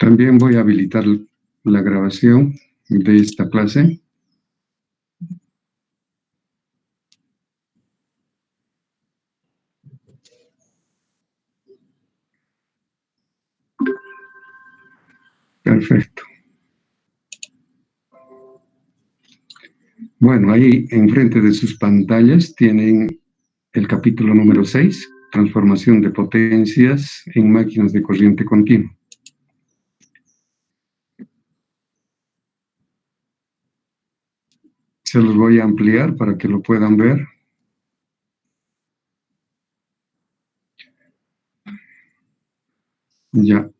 También voy a habilitar la grabación de esta clase. Perfecto. Bueno, ahí enfrente de sus pantallas tienen el capítulo número 6, transformación de potencias en máquinas de corriente continua. Se los voy a ampliar para que lo puedan ver. Ya.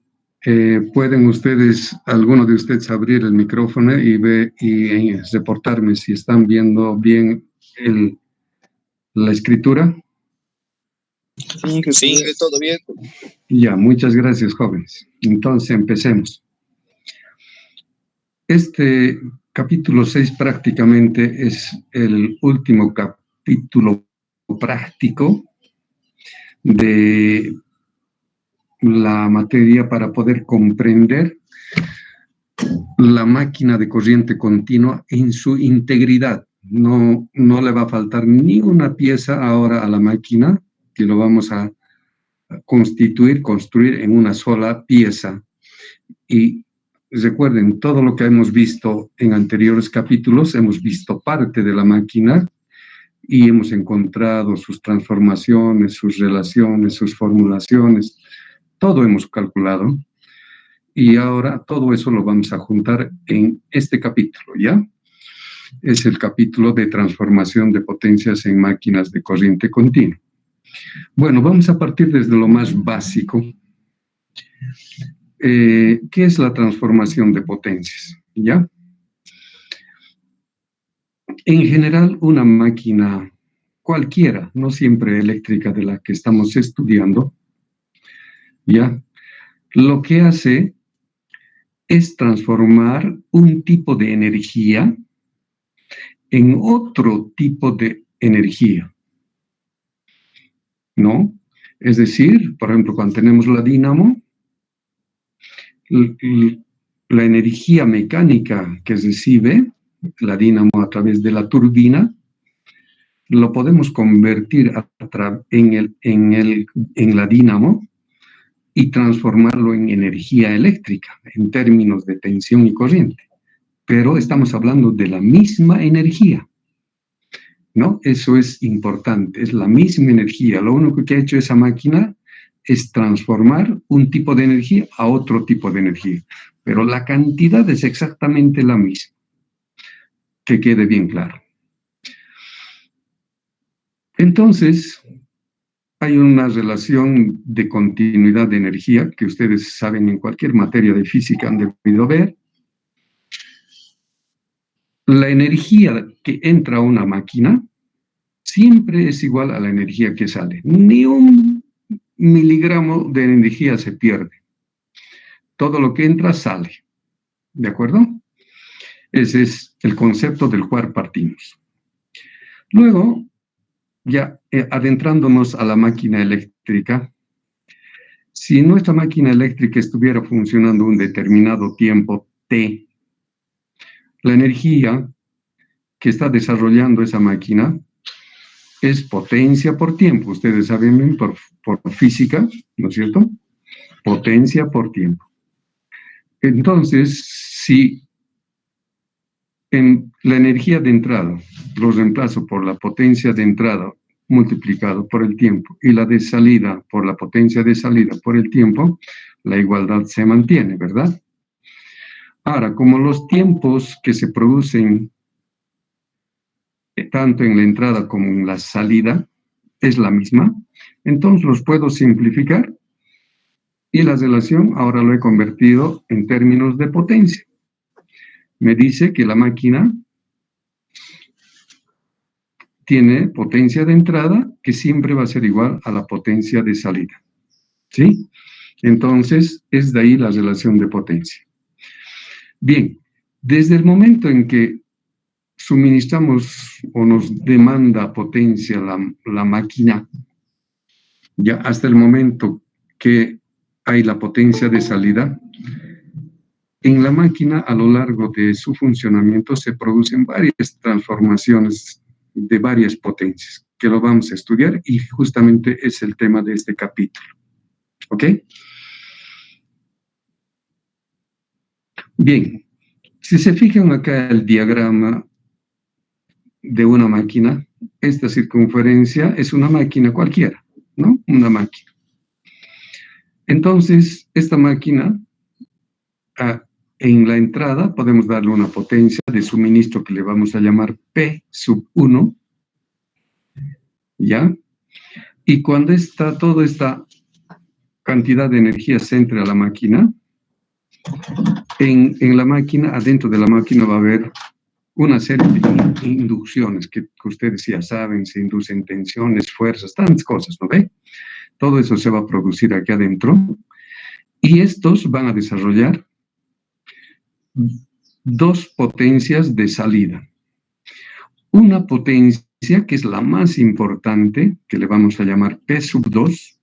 Pueden ustedes, alguno de ustedes, abrir el micrófono y reportarme si están viendo bien la escritura. Sí, todo bien. Ya, muchas gracias, jóvenes. Entonces, empecemos. Este capítulo 6 prácticamente es el último capítulo práctico de la materia para poder comprender la máquina de corriente continua en su integridad. No le va a faltar ni una pieza ahora a la máquina, que lo vamos a construir en una sola pieza. Y recuerden, todo lo que hemos visto en anteriores capítulos, hemos visto parte de la máquina y hemos encontrado sus transformaciones, sus relaciones, sus formulaciones, todo hemos calculado. Y ahora todo eso lo vamos a juntar en este capítulo, ¿ya? Es el capítulo de transformación de potencias en máquinas de corriente continua. Bueno, vamos a partir desde lo más básico. ¿Qué es la transformación de potencias? ¿Ya? En general, una máquina cualquiera, no siempre eléctrica de la que estamos estudiando, ¿ya? Lo que hace es transformar un tipo de energía en otro tipo de energía, ¿no? Es decir, por ejemplo, cuando tenemos la dínamo, la energía mecánica que recibe la dínamo a través de la turbina, lo podemos convertir en la dínamo y transformarlo en energía eléctrica, en términos de tensión y corriente. Pero estamos hablando de la misma energía, ¿no? Eso es importante, es la misma energía. Lo único que ha hecho esa máquina es transformar un tipo de energía a otro tipo de energía. Pero la cantidad es exactamente la misma. Que quede bien claro. Entonces, hay una relación de continuidad de energía que ustedes saben en cualquier materia de física han debido ver. La energía que entra a una máquina siempre es igual a la energía que sale. Ni un miligramo de energía se pierde. Todo lo que entra sale. ¿De acuerdo? Ese es el concepto del cual partimos. Luego, ya adentrándonos a la máquina eléctrica, si nuestra máquina eléctrica estuviera funcionando un determinado tiempo T, la energía que está desarrollando esa máquina es potencia por tiempo. Ustedes saben bien por física, ¿no es cierto? Potencia por tiempo. Entonces, si en la energía de entrada lo reemplazo por la potencia de entrada multiplicado por el tiempo y la de salida por la potencia de salida por el tiempo, la igualdad se mantiene, ¿verdad? Ahora, como los tiempos que se producen tanto en la entrada como en la salida es la misma, entonces los puedo simplificar y la relación ahora lo he convertido en términos de potencia. Me dice que la máquina tiene potencia de entrada que siempre va a ser igual a la potencia de salida, ¿sí? Entonces, es de ahí la relación de potencia. Bien, desde el momento en que suministramos o nos demanda potencia la máquina, ya hasta el momento que hay la potencia de salida, en la máquina, a lo largo de su funcionamiento, se producen varias transformaciones de varias potencias, que lo vamos a estudiar y justamente es el tema de este capítulo. ¿Ok? Bien, si se fijan acá el diagrama de una máquina, esta circunferencia es una máquina cualquiera, ¿no? Una máquina. Entonces, esta máquina, en la entrada podemos darle una potencia de suministro que le vamos a llamar P sub 1, ¿ya? Y cuando toda esta cantidad de energía se entre a la máquina, en la máquina, adentro de la máquina va a haber una serie de inducciones que ustedes ya saben, se inducen tensiones, fuerzas, tantas cosas, ¿no ve? Todo eso se va a producir aquí adentro y estos van a desarrollar dos potencias de salida. Una potencia que es la más importante, que le vamos a llamar P sub 2,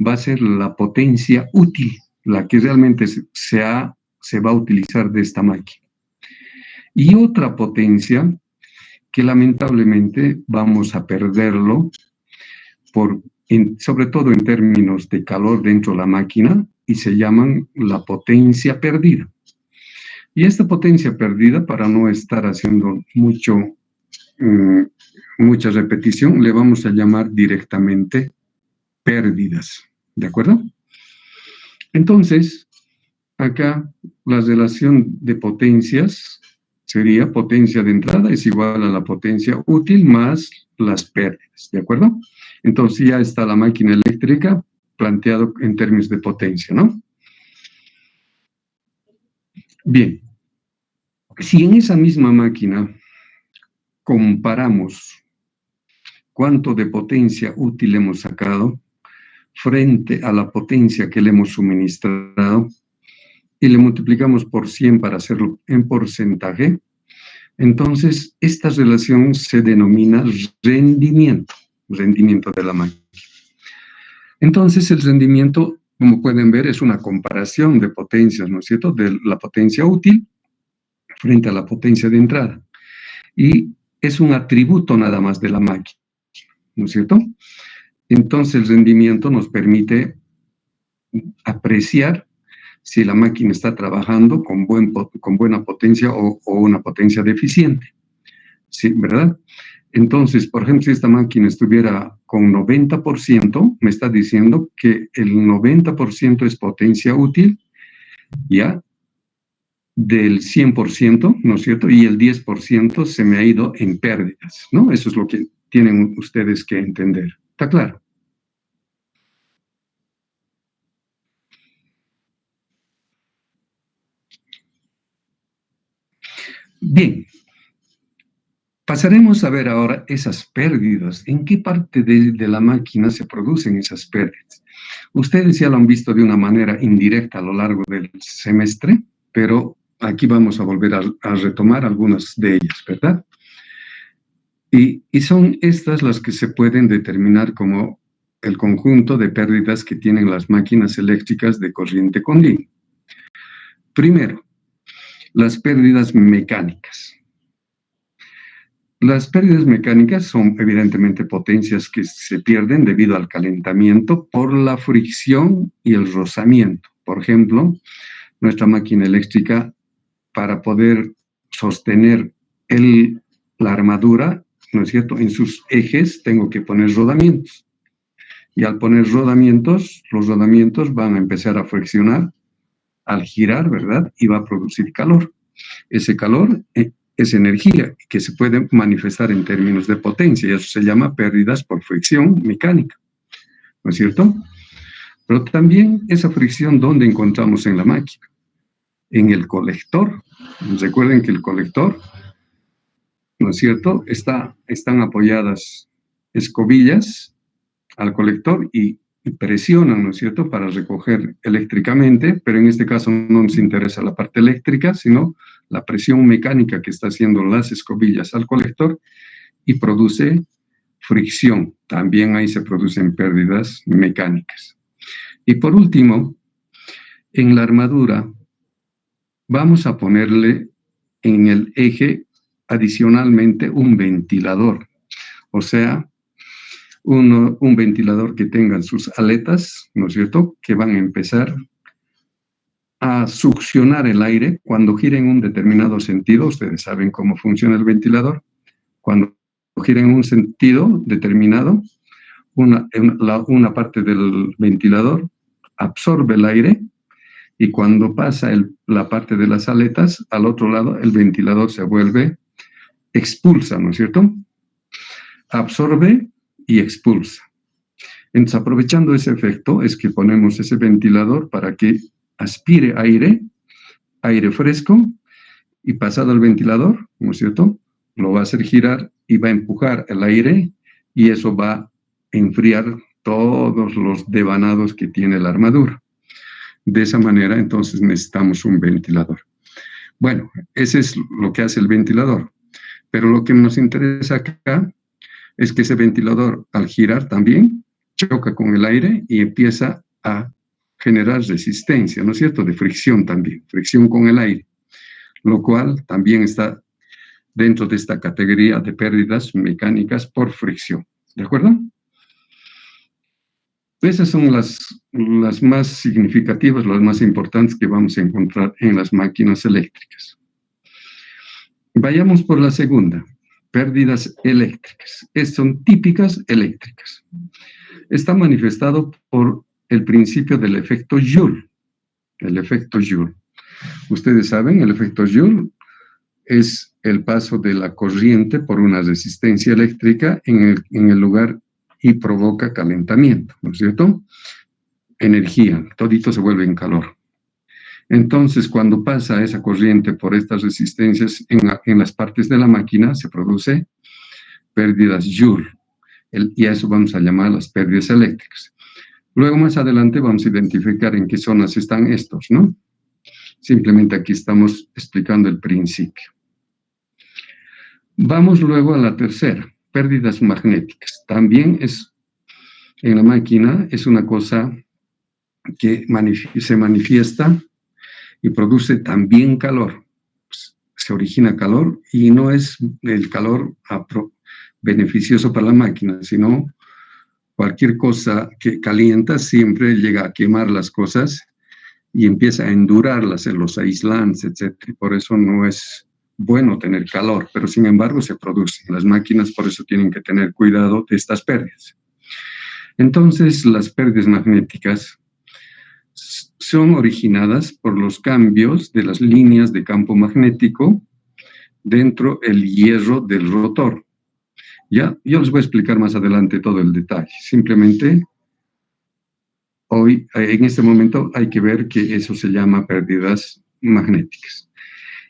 va a ser la potencia útil, la que realmente se va a utilizar de esta máquina. Y otra potencia que lamentablemente vamos a perderlo, sobre todo en términos de calor dentro de la máquina, y se llaman la potencia perdida. Y esta potencia perdida, para no estar haciendo mucha repetición, le vamos a llamar directamente pérdidas, ¿de acuerdo? Entonces, acá la relación de potencias sería potencia de entrada es igual a la potencia útil más las pérdidas, ¿de acuerdo? Entonces ya está la máquina eléctrica planteado en términos de potencia, ¿no? Bien, si en esa misma máquina comparamos cuánto de potencia útil hemos sacado frente a la potencia que le hemos suministrado y le multiplicamos por 100 para hacerlo en porcentaje, entonces esta relación se denomina rendimiento de la máquina. Entonces el rendimiento, como pueden ver, es una comparación de potencias, ¿no es cierto?, de la potencia útil frente a la potencia de entrada. Y es un atributo nada más de la máquina, ¿no es cierto? Entonces el rendimiento nos permite apreciar si la máquina está trabajando con buena potencia o una potencia deficiente. ¿Sí? ¿Verdad? Entonces, por ejemplo, si esta máquina estuviera con 90%, me está diciendo que el 90% es potencia útil, ¿ya? Del 100%, ¿no es cierto? Y el 10% se me ha ido en pérdidas, ¿no? Eso es lo que tienen ustedes que entender. ¿Está claro? Bien, pasaremos a ver ahora esas pérdidas. ¿En qué parte de la máquina se producen esas pérdidas? Ustedes ya lo han visto de una manera indirecta a lo largo del semestre, pero aquí vamos a volver a retomar algunas de ellas, ¿verdad? Y son estas las que se pueden determinar como el conjunto de pérdidas que tienen las máquinas eléctricas de corriente continua. Primero, las pérdidas mecánicas. Las pérdidas mecánicas son evidentemente potencias que se pierden debido al calentamiento por la fricción y el rozamiento. Por ejemplo, nuestra máquina eléctrica, para poder sostener la armadura, ¿no es cierto?, en sus ejes tengo que poner rodamientos. Y al poner rodamientos, los rodamientos van a empezar a friccionar al girar, ¿verdad? Y va a producir calor. Ese calor es energía que se puede manifestar en términos de potencia y eso se llama pérdidas por fricción mecánica, ¿no es cierto? Pero también esa fricción, ¿dónde encontramos en la máquina? En el colector. Recuerden que el colector, ¿no es cierto?, están apoyadas escobillas al colector y presionan, ¿no es cierto?, para recoger eléctricamente, pero en este caso no nos interesa la parte eléctrica, sino la presión mecánica que está haciendo las escobillas al colector y produce fricción. También ahí se producen pérdidas mecánicas. Y por último, en la armadura vamos a ponerle en el eje adicionalmente un ventilador, o sea, un ventilador que tenga sus aletas, ¿no es cierto?, que van a empezar a succionar el aire cuando gira en un determinado sentido. Ustedes saben cómo funciona el ventilador. Cuando gira en un sentido determinado, una parte del ventilador absorbe el aire, y cuando pasa la parte de las aletas al otro lado, el ventilador se vuelve, expulsa, ¿no es cierto? Absorbe y expulsa. Entonces, aprovechando ese efecto, es que ponemos ese ventilador para que aspire aire fresco, y pasado el ventilador, ¿no es cierto?, lo va a hacer girar y va a empujar el aire, y eso va a enfriar todos los devanados que tiene la armadura. De esa manera, entonces, necesitamos un ventilador. Bueno, ese es lo que hace el ventilador. Pero lo que nos interesa acá es que ese ventilador, al girar también, choca con el aire y empieza a generar resistencia, ¿no es cierto?, de fricción también, fricción con el aire, lo cual también está dentro de esta categoría de pérdidas mecánicas por fricción, ¿de acuerdo? Esas son las más significativas, las más importantes que vamos a encontrar en las máquinas eléctricas. Vayamos por la segunda, pérdidas eléctricas. Son típicas eléctricas. Está manifestado por el principio del efecto Joule. El efecto Joule. Ustedes saben, el efecto Joule es el paso de la corriente por una resistencia eléctrica en el lugar, y provoca calentamiento, ¿no es cierto? Energía, todito se vuelve en calor. Entonces, cuando pasa esa corriente por estas resistencias en las partes de la máquina, se produce pérdidas Joule, y a eso vamos a llamar las pérdidas eléctricas. Luego, más adelante, vamos a identificar en qué zonas están estos, ¿no? Simplemente aquí estamos explicando el principio. Vamos luego a la tercera, pérdidas magnéticas. También en la máquina es una cosa que se manifiesta y produce también calor. Se origina calor, y no es el calor beneficioso para la máquina, sino cualquier cosa que calienta siempre llega a quemar las cosas y empieza a endurarlas en los aislantes, etc. Por eso no es bueno tener calor, pero sin embargo se produce. Las máquinas por eso tienen que tener cuidado de estas pérdidas. Entonces, las pérdidas magnéticas son originadas por los cambios de las líneas de campo magnético dentro del hierro del rotor. Ya, yo les voy a explicar más adelante todo el detalle. Simplemente, hoy, en este momento, hay que ver que eso se llama pérdidas magnéticas.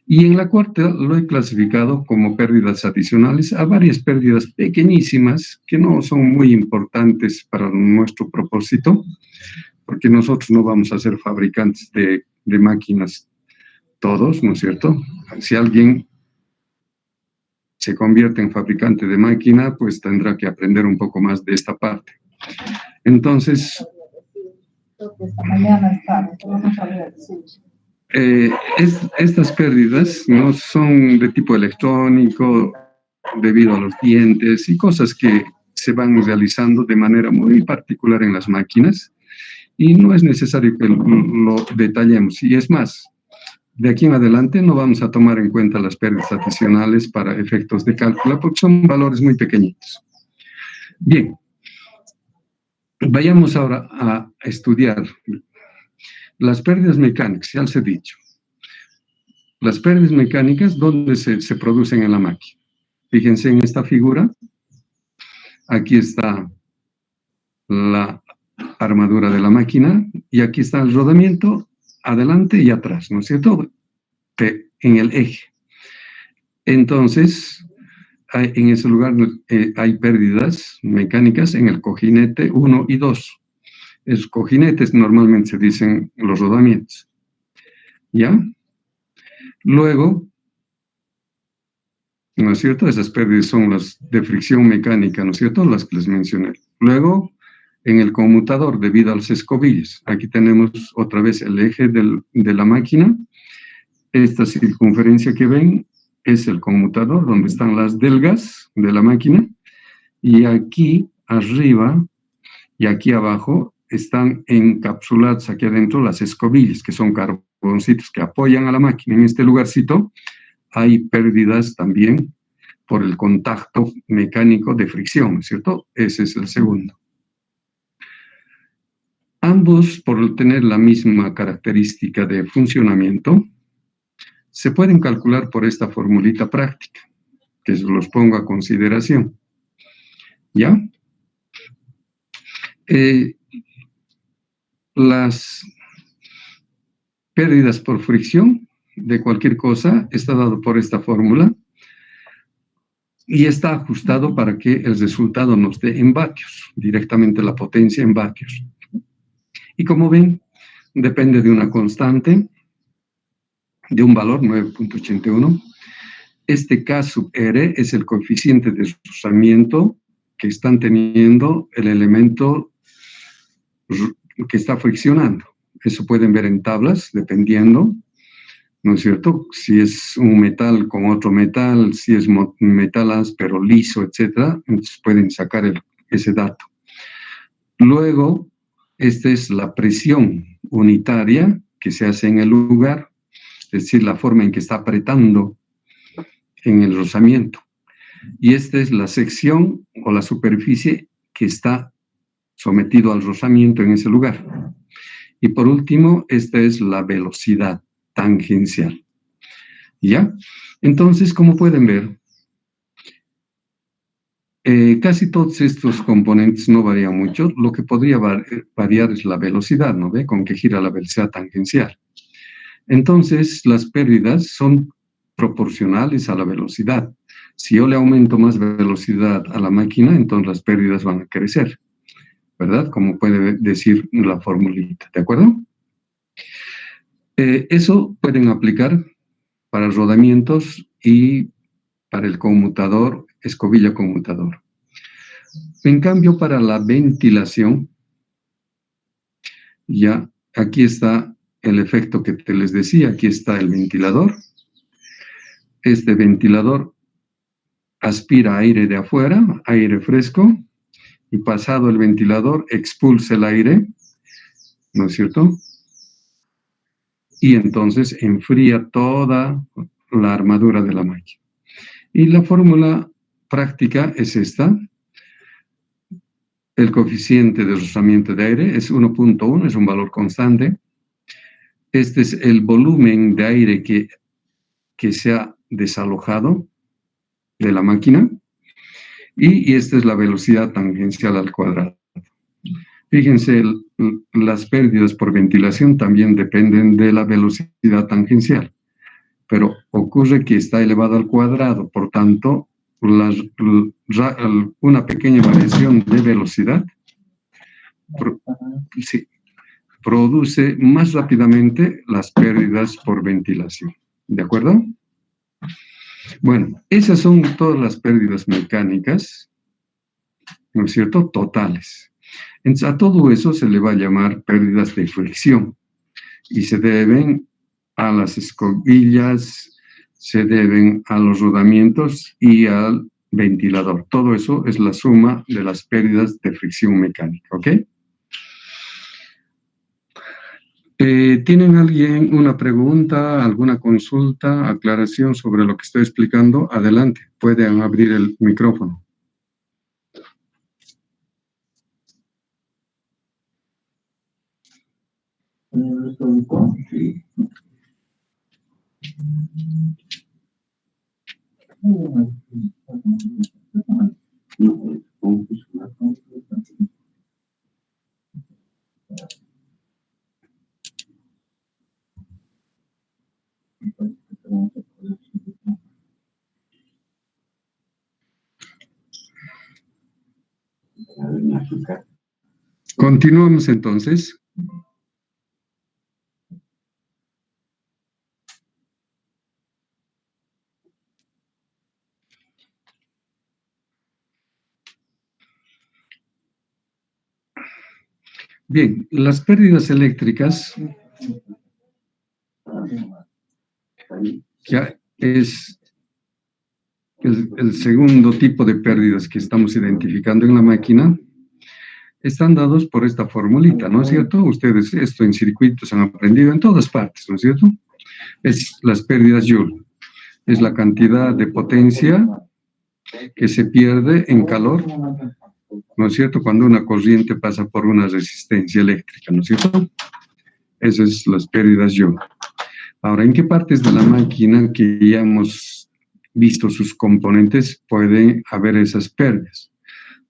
Y en la cuarta lo he clasificado como pérdidas adicionales a varias pérdidas pequeñísimas que no son muy importantes para nuestro propósito, porque nosotros no vamos a ser fabricantes de máquinas todos, ¿no es cierto? Si alguien se convierte en fabricante de máquina, pues tendrá que aprender un poco más de esta parte. Entonces, estas pérdidas no son de tipo electrónico, debido a los dientes y cosas que se van realizando de manera muy particular en las máquinas, y no es necesario que lo detallemos. Y es más, de aquí en adelante no vamos a tomar en cuenta las pérdidas adicionales para efectos de cálculo, porque son valores muy pequeñitos. Bien, vayamos ahora a estudiar las pérdidas mecánicas. Ya les he dicho, las pérdidas mecánicas, ¿dónde se producen en la máquina? Fíjense en esta figura. Aquí está la armadura de la máquina, y aquí está el rodamiento adelante y atrás, ¿no es cierto?, en el eje. Entonces, en ese lugar hay pérdidas mecánicas en el cojinete 1 y 2. Los cojinetes normalmente se dicen los rodamientos, ¿ya? Luego, ¿no es cierto?, esas pérdidas son las de fricción mecánica, ¿no es cierto?, las que les mencioné. Luego, en el conmutador, debido a las escobillas, aquí tenemos otra vez el eje de la máquina, Esta circunferencia que ven es el conmutador, donde están las delgas de la máquina, y aquí arriba y aquí abajo están encapsuladas aquí adentro las escobillas, que son carboncitos que apoyan a la máquina. En este lugarcito hay pérdidas también por el contacto mecánico de fricción, ¿cierto? Ese es el segundo. Ambos, por tener la misma característica de funcionamiento, se pueden calcular por esta formulita práctica, que los pongo a consideración. ¿Ya? Las pérdidas por fricción de cualquier cosa está dado por esta fórmula y está ajustado para que el resultado nos dé en vatios, directamente la potencia en vatios. Y como ven, depende de una constante, de un valor 9.81. Este K sub R es el coeficiente de rozamiento que están teniendo el elemento que está friccionando. Eso pueden ver en tablas, dependiendo, ¿no es cierto? Si es un metal con otro metal, si es metal áspero, liso, etcétera, entonces pueden sacar ese dato. Luego, esta es la presión unitaria que se hace en el lugar, es decir, la forma en que está apretando en el rozamiento. Y esta es la sección o la superficie que está sometido al rozamiento en ese lugar. Y por último, esta es la velocidad tangencial. ¿Ya? Entonces, como pueden ver, casi todos estos componentes no varían mucho. Lo que podría variar es la velocidad, ¿no ve? Con que gira la velocidad tangencial. Entonces, las pérdidas son proporcionales a la velocidad. Si yo le aumento más velocidad a la máquina, entonces las pérdidas van a crecer, ¿verdad? Como puede decir la formulita, ¿de acuerdo? Eso pueden aplicar para rodamientos y para el conmutador, escobilla conmutador. En cambio, para la ventilación, ya aquí está el efecto que te les decía, aquí está el ventilador. Este ventilador aspira aire de afuera, aire fresco, y pasado el ventilador expulsa el aire, ¿no es cierto? Y entonces enfría toda la armadura de la máquina. Y la fórmula práctica es esta. El coeficiente de rozamiento de aire es 1.1, es un valor constante. Este es el volumen de aire que se ha desalojado de la máquina. Y esta es la velocidad tangencial al cuadrado. Fíjense, las pérdidas por ventilación también dependen de la velocidad tangencial, pero ocurre que está elevado al cuadrado, por tanto, una pequeña variación de velocidad produce más rápidamente las pérdidas por ventilación. ¿De acuerdo? Bueno, esas son todas las pérdidas mecánicas, ¿no es cierto? Totales. Entonces, a todo eso se le va a llamar pérdidas de fricción y se deben a las escobillas, se deben a los rodamientos y al ventilador. Todo eso es la suma de las pérdidas de fricción mecánica, ¿ok? ¿Tienen alguien una pregunta, alguna consulta, aclaración sobre lo que estoy explicando? Adelante, pueden abrir el micrófono. Continuamos entonces. Bien, las pérdidas eléctricas Ya es el segundo tipo de pérdidas que estamos identificando en la máquina. Están dados por esta formulita, ¿no es cierto? Ustedes esto en circuitos han aprendido en todas partes, ¿no es cierto? Es las pérdidas Joule. Es la cantidad de potencia que se pierde en calor, ¿no es cierto? Cuando una corriente pasa por una resistencia eléctrica, ¿no es cierto? Esas son las pérdidas Joule. Ahora, ¿en qué partes de la máquina que ya hemos visto sus componentes pueden haber esas pérdidas?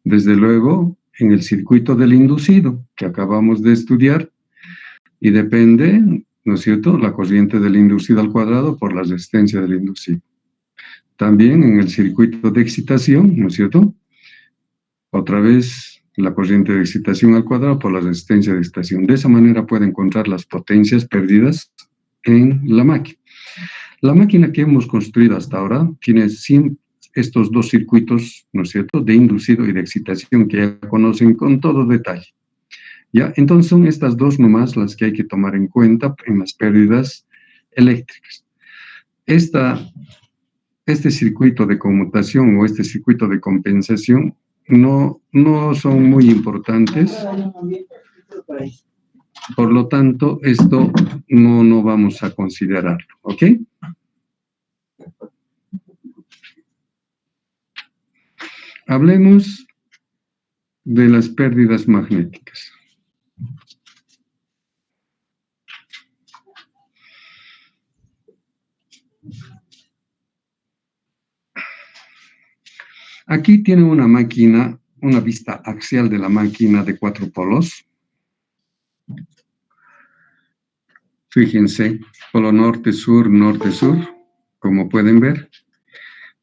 Desde luego, en el circuito del inducido, que acabamos de estudiar, y depende, ¿no es cierto?, la corriente del inducido al cuadrado por la resistencia del inducido. También en el circuito de excitación, ¿no es cierto?, otra vez la corriente de excitación al cuadrado por la resistencia de excitación. De esa manera puede encontrar las potencias perdidas en la máquina. La máquina que hemos construido hasta ahora tiene estos dos circuitos, ¿no es cierto?, de inducido y de excitación que ya conocen con todo detalle. ¿Ya? Entonces son estas dos nomás las que hay que tomar en cuenta en las pérdidas eléctricas. Este circuito de conmutación o este circuito de compensación no son muy importantes. Por lo tanto, esto no vamos a considerarlo, ¿ok? Hablemos de las pérdidas magnéticas. Aquí tiene una máquina, una vista axial de la máquina de 4 polos. Fíjense, polo norte, sur, como pueden ver.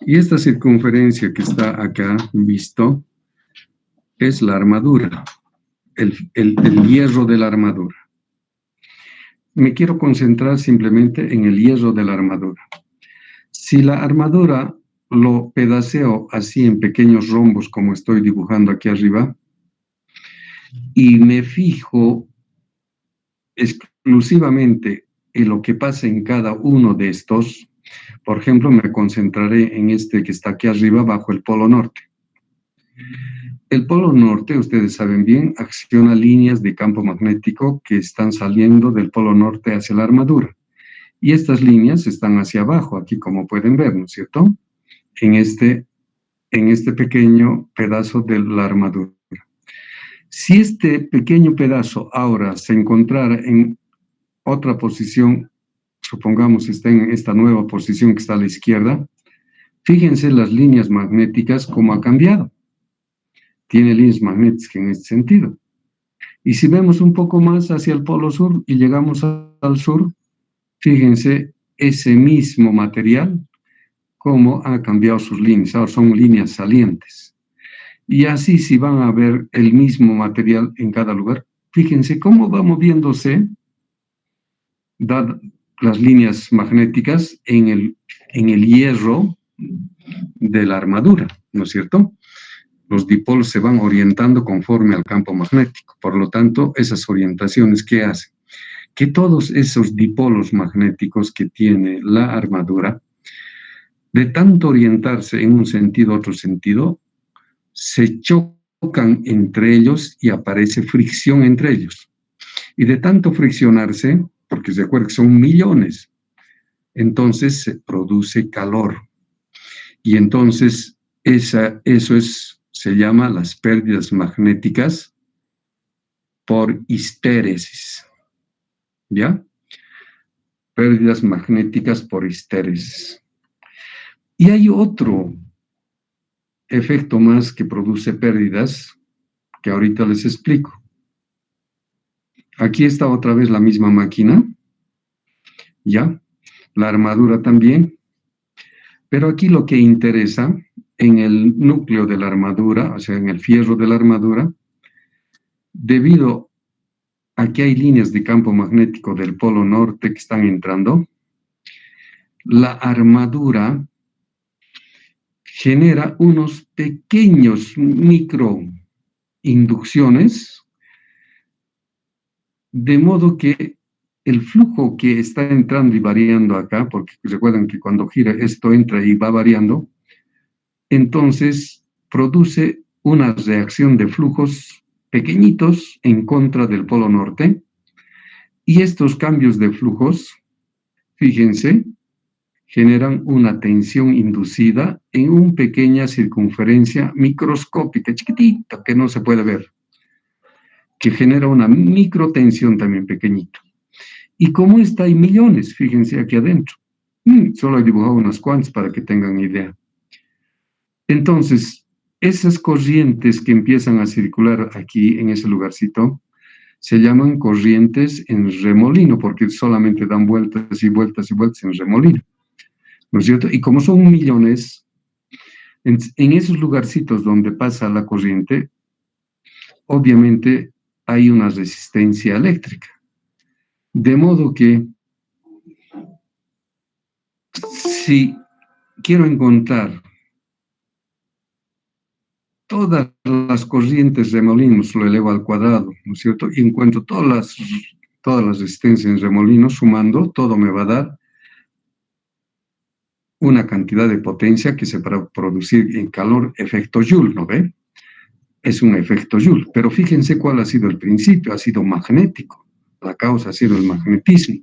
Y esta circunferencia que está acá visto es la armadura, el hierro de la armadura. Me quiero concentrar simplemente en el hierro de la armadura. Si la armadura lo pedaceo así en pequeños rombos como estoy dibujando aquí arriba y me fijo exclusivamente en lo que pasa en cada uno de estos, por ejemplo, me concentraré en este que está aquí arriba bajo el polo norte. El polo norte, ustedes saben bien, acciona líneas de campo magnético que están saliendo del polo norte hacia la armadura. Y estas líneas están hacia abajo, aquí como pueden ver, ¿no es cierto? En este pequeño pedazo de la armadura. Si este pequeño pedazo ahora se encontrara en otra posición, supongamos está en esta nueva posición que está a la izquierda, fíjense las líneas magnéticas cómo ha cambiado. Tiene líneas magnéticas en este sentido. Y si vemos un poco más hacia el polo sur y llegamos al sur, fíjense ese mismo material, cómo ha cambiado sus líneas. Ahora son líneas salientes. Y así si van a ver el mismo material en cada lugar, fíjense cómo va moviéndose las líneas magnéticas en el hierro de la armadura, ¿no es cierto? Los dipolos se van orientando conforme al campo magnético. Por lo tanto, esas orientaciones, ¿qué hacen? Que todos esos dipolos magnéticos que tiene la armadura, de tanto orientarse en un sentido u otro sentido, se chocan entre ellos y aparece fricción entre ellos. Y de tanto friccionarse, porque se acuerdan que son millones, entonces se produce calor. Y entonces se llama las pérdidas magnéticas por histéresis. ¿Ya? Pérdidas magnéticas por histéresis. Y hay otro efecto más que produce pérdidas, que ahorita les explico. Aquí está otra vez la misma máquina, ¿ya? La armadura también. Pero aquí lo que interesa, en el núcleo de la armadura, o sea, en el fierro de la armadura, debido a que hay líneas de campo magnético del polo norte que están entrando, la armadura genera unos pequeños microinducciones, de modo que el flujo que está entrando y variando acá, porque recuerden que cuando gira esto entra y va variando, entonces produce una reacción de flujos pequeñitos en contra del polo norte, y estos cambios de flujos, fíjense, generan una tensión inducida en una pequeña circunferencia microscópica, chiquitita, que no se puede ver, que genera una microtensión también pequeñita. Y como esta hay millones, fíjense aquí adentro. Solo he dibujado unas cuantas para que tengan idea. Entonces, esas corrientes que empiezan a circular aquí en ese lugarcito se llaman corrientes en remolino, porque solamente dan vueltas y vueltas y vueltas en remolino, ¿no es cierto? Y como son millones, en esos lugarcitos donde pasa la corriente, obviamente hay una resistencia eléctrica. De modo que si quiero encontrar todas las corrientes remolinos, lo elevo al cuadrado, ¿no es cierto? Y encuentro todas las resistencias en remolinos, sumando, todo me va a dar una cantidad de potencia que se va a producir en calor, efecto Joule, ¿no ve? Es un efecto Joule, pero fíjense cuál ha sido el principio, ha sido magnético, la causa ha sido el magnetismo.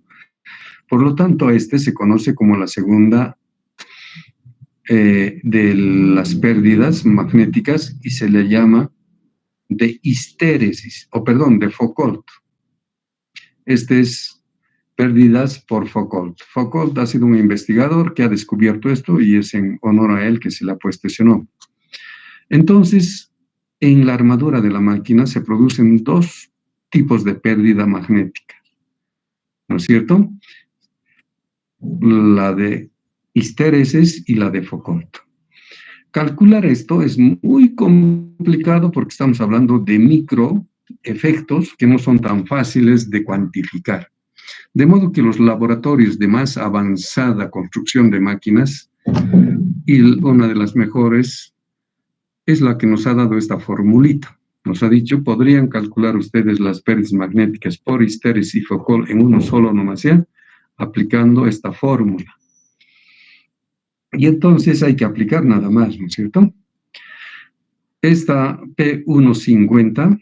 Por lo tanto, este se conoce como la segunda de las pérdidas magnéticas y se le llama de histéresis, o perdón, de Foucault. Este es pérdidas por Foucault. Foucault ha sido un investigador que ha descubierto esto y es en honor a él que se le ha puesto ese nombre. Entonces, en la armadura de la máquina se producen dos tipos de pérdida magnética, ¿no es cierto? La de histéresis y la de Foucault. Calcular esto es muy complicado porque estamos hablando de microefectos que no son tan fáciles de cuantificar. De modo que los laboratorios de más avanzada construcción de máquinas, y una de las mejores es la que nos ha dado esta formulita. Nos ha dicho, podrían calcular ustedes las pérdidas magnéticas por histéresis y Foucault en uno solo nomás ya, aplicando esta fórmula. Y entonces hay que aplicar nada más, ¿no es cierto? Esta P150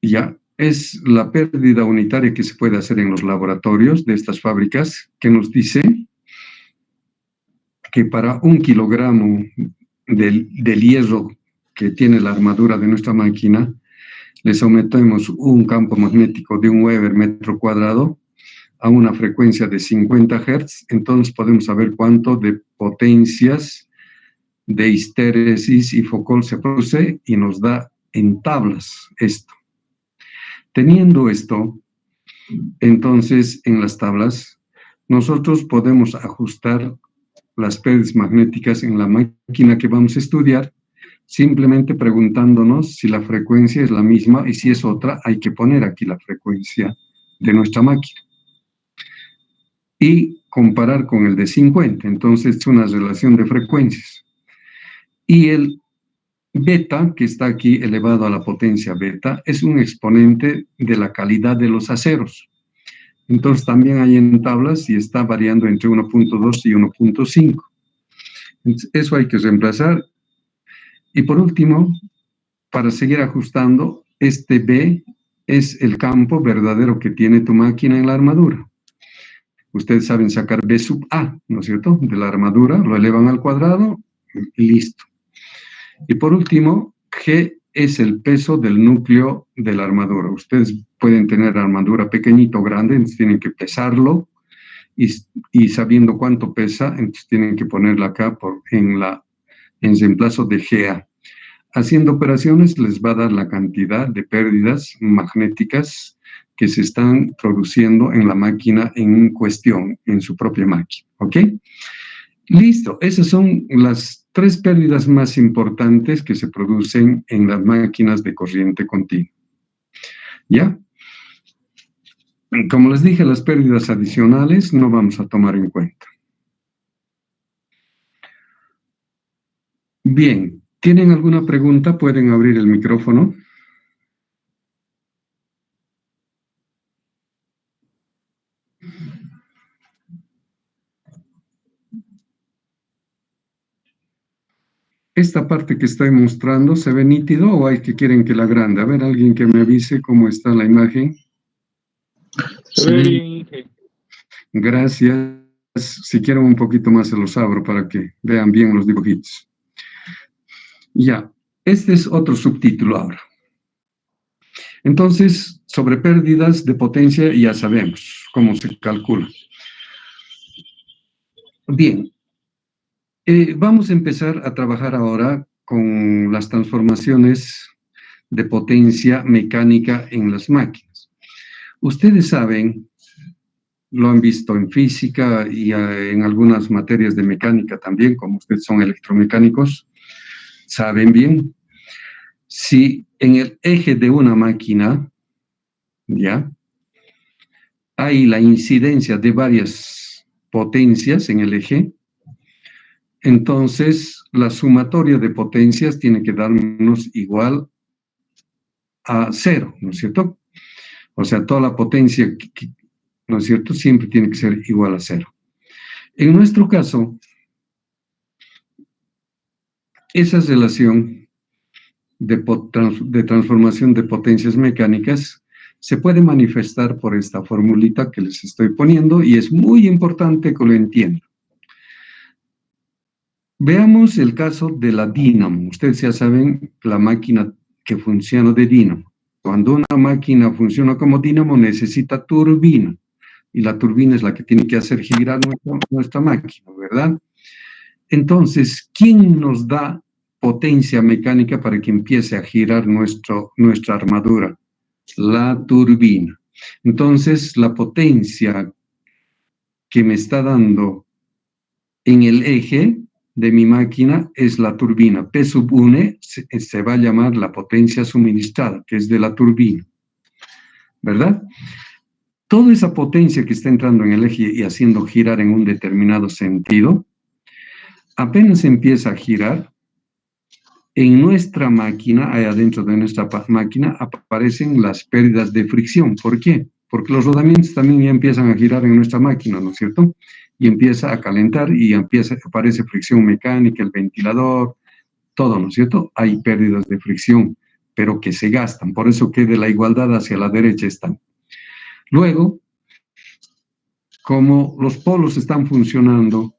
ya es la pérdida unitaria que se puede hacer en los laboratorios de estas fábricas, que nos dice que para 1 kilogramo del hierro que tiene la armadura de nuestra máquina, le sometemos un campo magnético de 1 Weber metro cuadrado a una frecuencia de 50 Hz, entonces podemos saber cuánto de potencias de histéresis y Foucault se produce y nos da en tablas esto. Teniendo esto, entonces en las tablas, nosotros podemos ajustar las pérdidas magnéticas en la máquina que vamos a estudiar, simplemente preguntándonos si la frecuencia es la misma y si es otra, hay que poner aquí la frecuencia de nuestra máquina. Y comparar con el de 50, entonces es una relación de frecuencias. Y el beta, que está aquí elevado a la potencia beta, es un exponente de la calidad de los aceros. Entonces también hay en tablas y está variando entre 1.2 y 1.5. Eso hay que reemplazar. Y por último, para seguir ajustando, este B es el campo verdadero que tiene tu máquina en la armadura. Ustedes saben sacar B sub A, ¿no es cierto? De la armadura, lo elevan al cuadrado y listo. Y por último, G es el peso del núcleo de la armadura. Ustedes pueden tener armadura pequeñita o grande, entonces tienen que pesarlo y sabiendo cuánto pesa, entonces tienen que ponerla acá en reemplazo de GA. Haciendo operaciones les va a dar la cantidad de pérdidas magnéticas que se están produciendo en la máquina en cuestión, en su propia máquina, ¿ok? Listo, esas son las 3 pérdidas más importantes que se producen en las máquinas de corriente continua. ¿Ya? Como les dije, las pérdidas adicionales no vamos a tomar en cuenta. Bien, ¿tienen alguna pregunta? Pueden abrir el micrófono. ¿Esta parte que estoy mostrando se ve nítido o hay que quieren que la agrande? A ver, alguien que me avise cómo está la imagen. Se ve bien, Inge. Gracias. Si quieren un poquito más se los abro para que vean bien los dibujitos. Ya, este es otro subtítulo ahora. Entonces, sobre pérdidas de potencia ya sabemos cómo se calcula. Bien, vamos a empezar a trabajar ahora con las transformaciones de potencia mecánica en las máquinas. Ustedes saben, lo han visto en física y en algunas materias de mecánica también, como ustedes son electromecánicos, saben bien, si en el eje de una máquina, ¿ya?, hay la incidencia de varias potencias en el eje, entonces la sumatoria de potencias tiene que darnos igual a 0, ¿no es cierto? O sea, toda la potencia, ¿no es cierto?, siempre tiene que ser igual a 0. En nuestro caso, esa relación de transformación de potencias mecánicas se puede manifestar por esta formulita que les estoy poniendo y es muy importante que lo entiendan. Veamos el caso de la dínamo. Ustedes ya saben la máquina que funciona de dínamo. Cuando una máquina funciona como dínamo necesita turbina y la turbina es la que tiene que hacer girar nuestra máquina, ¿verdad? Entonces, ¿quién nos da potencia mecánica para que empiece a girar nuestra armadura? La turbina. Entonces, la potencia que me está dando en el eje de mi máquina es la turbina. P sub 1 se va a llamar la potencia suministrada, que es de la turbina, ¿verdad? Toda esa potencia que está entrando en el eje y haciendo girar en un determinado sentido, apenas empieza a girar, en nuestra máquina, ahí adentro de nuestra máquina, aparecen las pérdidas de fricción. ¿Por qué? Porque los rodamientos también ya empiezan a girar en nuestra máquina, ¿no es cierto? Y empieza a calentar y aparece fricción mecánica, el ventilador, todo, ¿no es cierto? Hay pérdidas de fricción, pero que se gastan. Por eso que de la igualdad hacia la derecha están. Luego, como los polos están funcionando,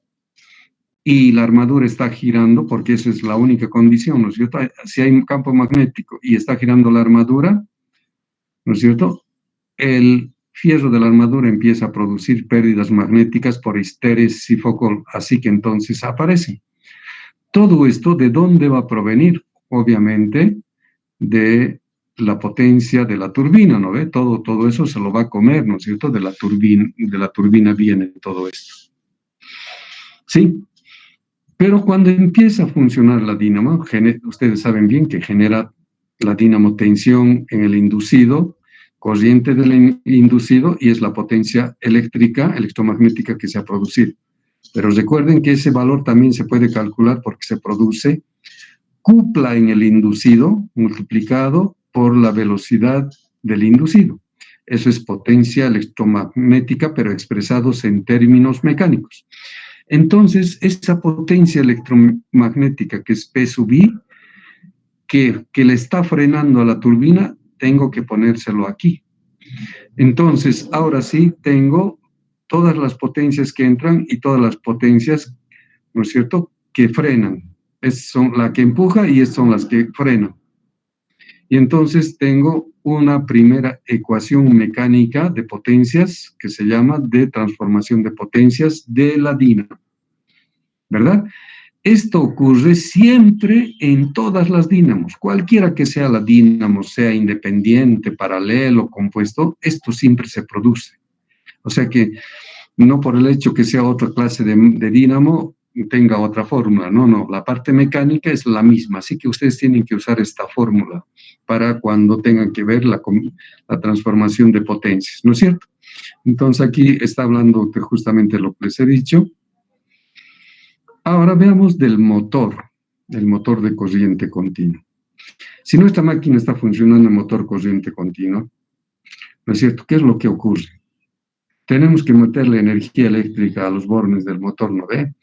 y la armadura está girando, porque esa es la única condición, ¿no es cierto? Si hay un campo magnético y está girando la armadura, ¿no es cierto?, el fierro de la armadura empieza a producir pérdidas magnéticas por histéresis y foco, así que entonces aparecen. Todo esto, ¿de dónde va a provenir? Obviamente, de la potencia de la turbina, ¿no ve? Todo eso se lo va a comer, ¿no es cierto? De la turbina viene todo esto. ¿Sí? Pero cuando empieza a funcionar la dínamo, ustedes saben bien que genera la dínamo tensión en el inducido, corriente del inducido, y es la potencia eléctrica, electromagnética que se ha producido. Pero recuerden que ese valor también se puede calcular porque se produce cupla en el inducido multiplicado por la velocidad del inducido. Eso es potencia electromagnética, pero expresados en términos mecánicos. Entonces, esa potencia electromagnética que es P sub I, que le está frenando a la turbina, tengo que ponérselo aquí. Entonces, ahora sí tengo todas las potencias que entran y todas las potencias, ¿no es cierto?, que frenan. Son las que empuja y son las que frenan. Y entonces tengo una primera ecuación mecánica de potencias que se llama de transformación de potencias de la dínamo, ¿verdad? Esto ocurre siempre en todas las dínamos, cualquiera que sea la dínamo, sea independiente, paralelo, compuesto, esto siempre se produce. O sea que no por el hecho que sea otra clase de dínamo tenga otra fórmula, no, la parte mecánica es la misma, así que ustedes tienen que usar esta fórmula para cuando tengan que ver la transformación de potencias, ¿no es cierto? Entonces aquí está hablando de justamente lo que les he dicho. Ahora veamos del motor de corriente continua. Si nuestra máquina está funcionando en motor corriente continua, ¿no es cierto? ¿Qué es lo que ocurre? Tenemos que meterle energía eléctrica a los bornes del motor, ¿no ve?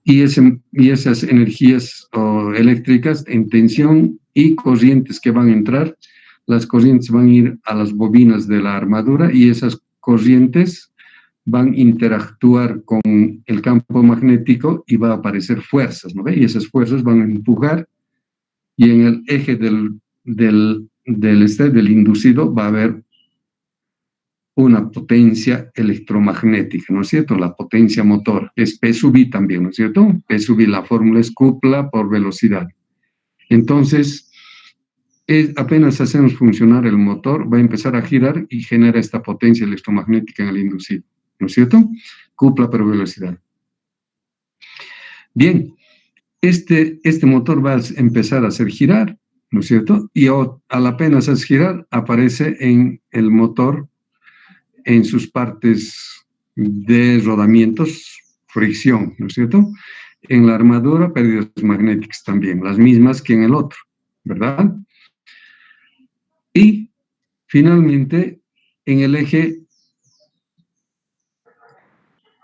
y esas energías eléctricas en tensión y corrientes que van a entrar, las corrientes van a ir a las bobinas de la armadura y esas corrientes van a interactuar con el campo magnético y va a aparecer fuerzas, ¿no ve? Y esas fuerzas van a empujar y en el eje del inducido va a haber una potencia electromagnética, ¿no es cierto? La potencia motor es P sub I también, ¿no es cierto? P sub I, la fórmula es cupla por velocidad. Entonces, apenas hacemos funcionar el motor, va a empezar a girar y genera esta potencia electromagnética en el inducido, ¿no es cierto? Cupla por velocidad. Bien, este motor va a empezar a hacer girar, ¿no es cierto? Y al apenas hacer girar, aparece en el motor, en sus partes de rodamientos, fricción, ¿no es cierto? En la armadura, pérdidas magnéticas también, las mismas que en el otro, ¿verdad? Y finalmente, en el eje,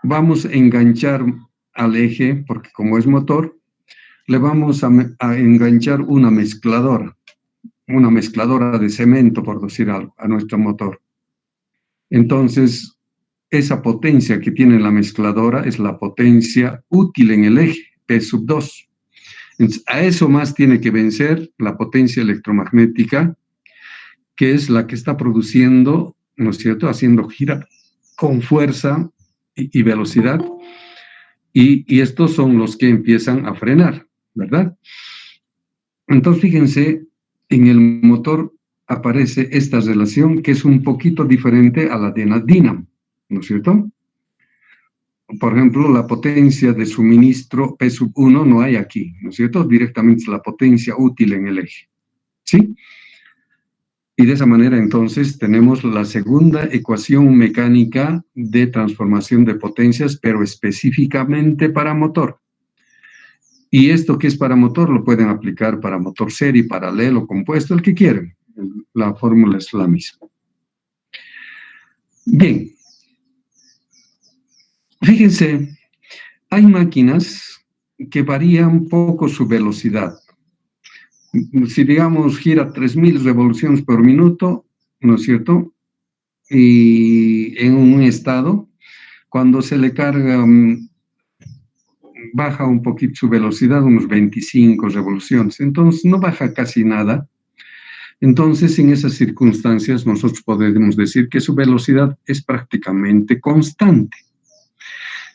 vamos a enganchar al eje, porque como es motor, le vamos a enganchar una mezcladora de cemento, por decir algo, a nuestro motor. Entonces, esa potencia que tiene la mezcladora es la potencia útil en el eje, P sub 2. Entonces, a eso más tiene que vencer la potencia electromagnética, que es la que está produciendo, ¿no es cierto?, haciendo girar con fuerza y velocidad, y estos son los que empiezan a frenar, ¿verdad? Entonces, fíjense, en el motor aparece esta relación que es un poquito diferente a la de la dínamo, ¿no es cierto? Por ejemplo, la potencia de suministro P sub 1 no hay aquí, ¿no es cierto? Directamente es la potencia útil en el eje, ¿sí? Y de esa manera, entonces, tenemos la segunda ecuación mecánica de transformación de potencias, pero específicamente para motor. Y esto que es para motor lo pueden aplicar para motor serie, paralelo, compuesto, el que quieran. La fórmula es la misma. Bien. Fíjense, hay máquinas que varían un poco su velocidad. Si, digamos, gira 3.000 revoluciones por minuto, ¿no es cierto? Y en un estado, cuando se le carga, baja un poquito su velocidad, unos 25 revoluciones. Entonces, no baja casi nada. Entonces, en esas circunstancias, nosotros podemos decir que su velocidad es prácticamente constante.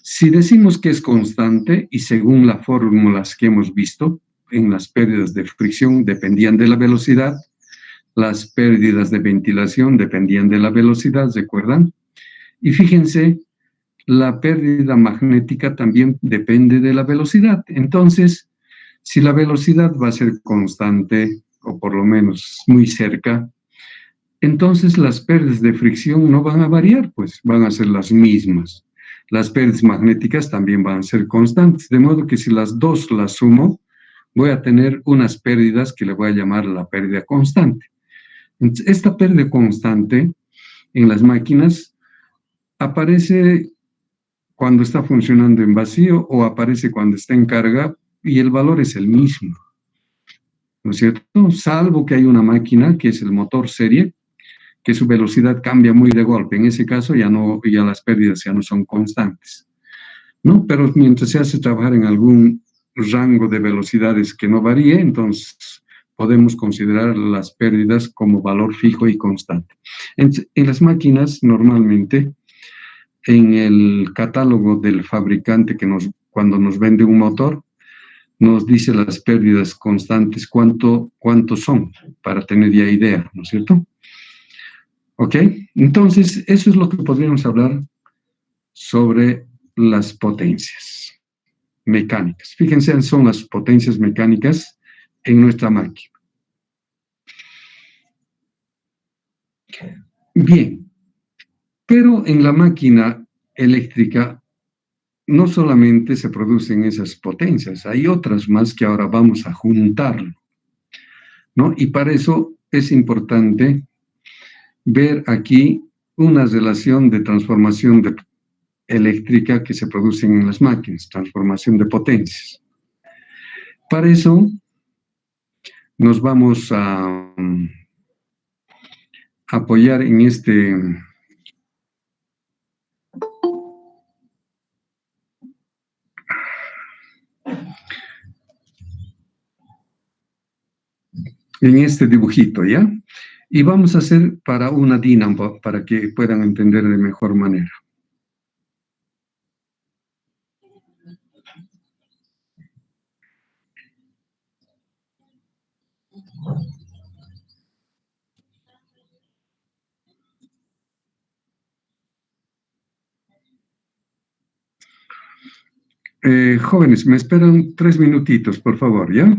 Si decimos que es constante, y según las fórmulas que hemos visto, en las pérdidas de fricción dependían de la velocidad, las pérdidas de ventilación dependían de la velocidad, ¿recuerdan? Y fíjense, la pérdida magnética también depende de la velocidad. Entonces, si la velocidad va a ser constante, o por lo menos muy cerca, entonces las pérdidas de fricción no van a variar, pues van a ser las mismas. Las pérdidas magnéticas también van a ser constantes, de modo que si las dos las sumo, voy a tener unas pérdidas que le voy a llamar la pérdida constante. Entonces, esta pérdida constante en las máquinas aparece cuando está funcionando en vacío o aparece cuando está en carga y el valor es el mismo, ¿no es cierto? Salvo que hay una máquina que es el motor serie, que su velocidad cambia muy de golpe. En ese caso ya las pérdidas ya no son constantes, ¿no? Pero mientras se hace trabajar en algún rango de velocidades que no varíe, entonces podemos considerar las pérdidas como valor fijo y constante. En las máquinas, normalmente, en el catálogo del fabricante cuando nos vende un motor, nos dice las pérdidas constantes, cuánto son, para tener ya idea, ¿no es cierto? ¿Ok? Entonces, eso es lo que podríamos hablar sobre las potencias mecánicas. Fíjense, son las potencias mecánicas en nuestra máquina. Bien, pero en la máquina eléctrica no solamente se producen esas potencias, hay otras más que ahora vamos a juntar, ¿no? Y para eso es importante ver aquí una relación de transformación eléctrica que se produce en las máquinas, transformación de potencias. Para eso nos vamos a apoyar en este dibujito, ¿ya? Y vamos a hacer para una dínamo para que puedan entender de mejor manera. Jóvenes, me esperan 3 minutitos, por favor, ¿ya?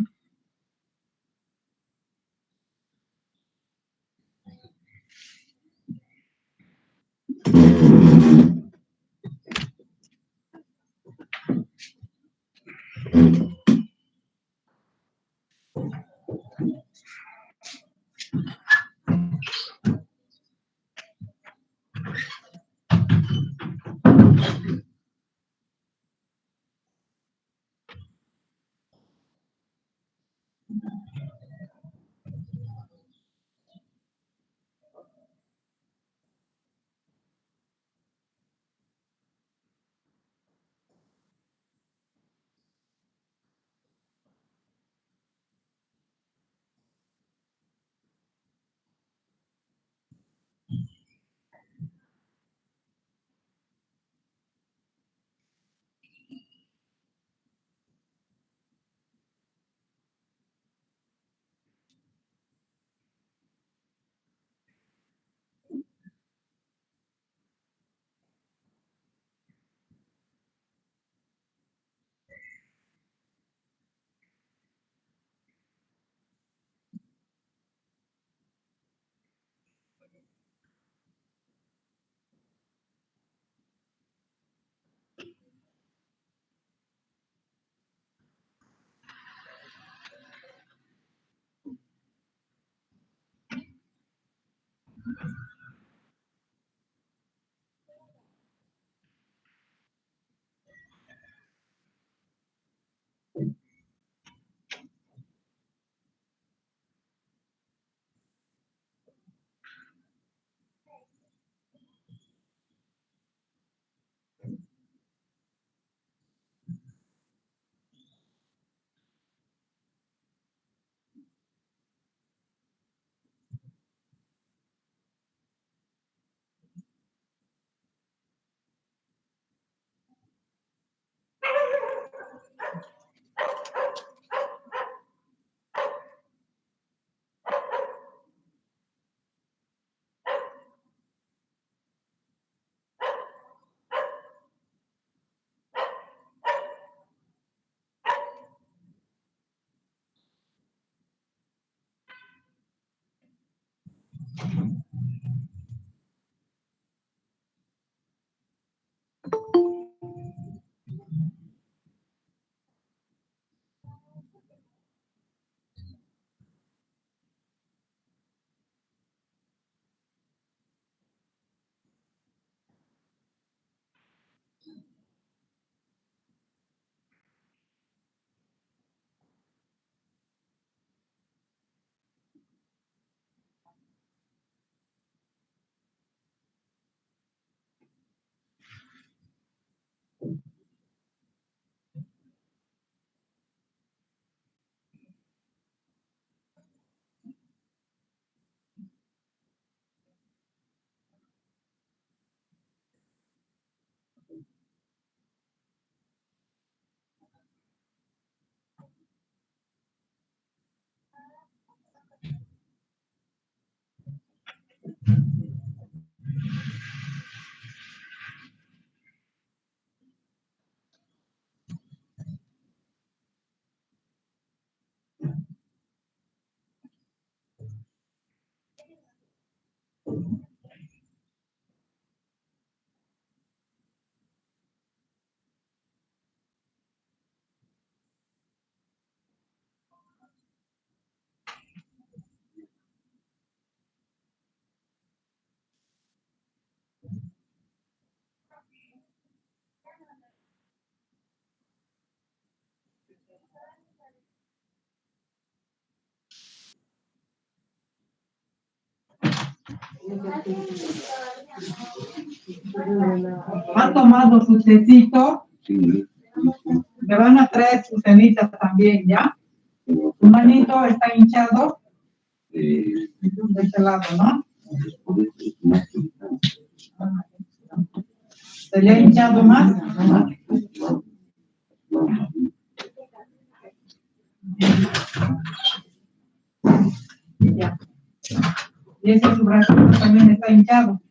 ¿Ha tomado su tecito? Sí. Le van a traer sus cenitas también, ¿ya? ¿Su manito está hinchado? De este lado, ¿no? ¿Se le ha hinchado más? Ya. Y ese su brazo también está hinchado.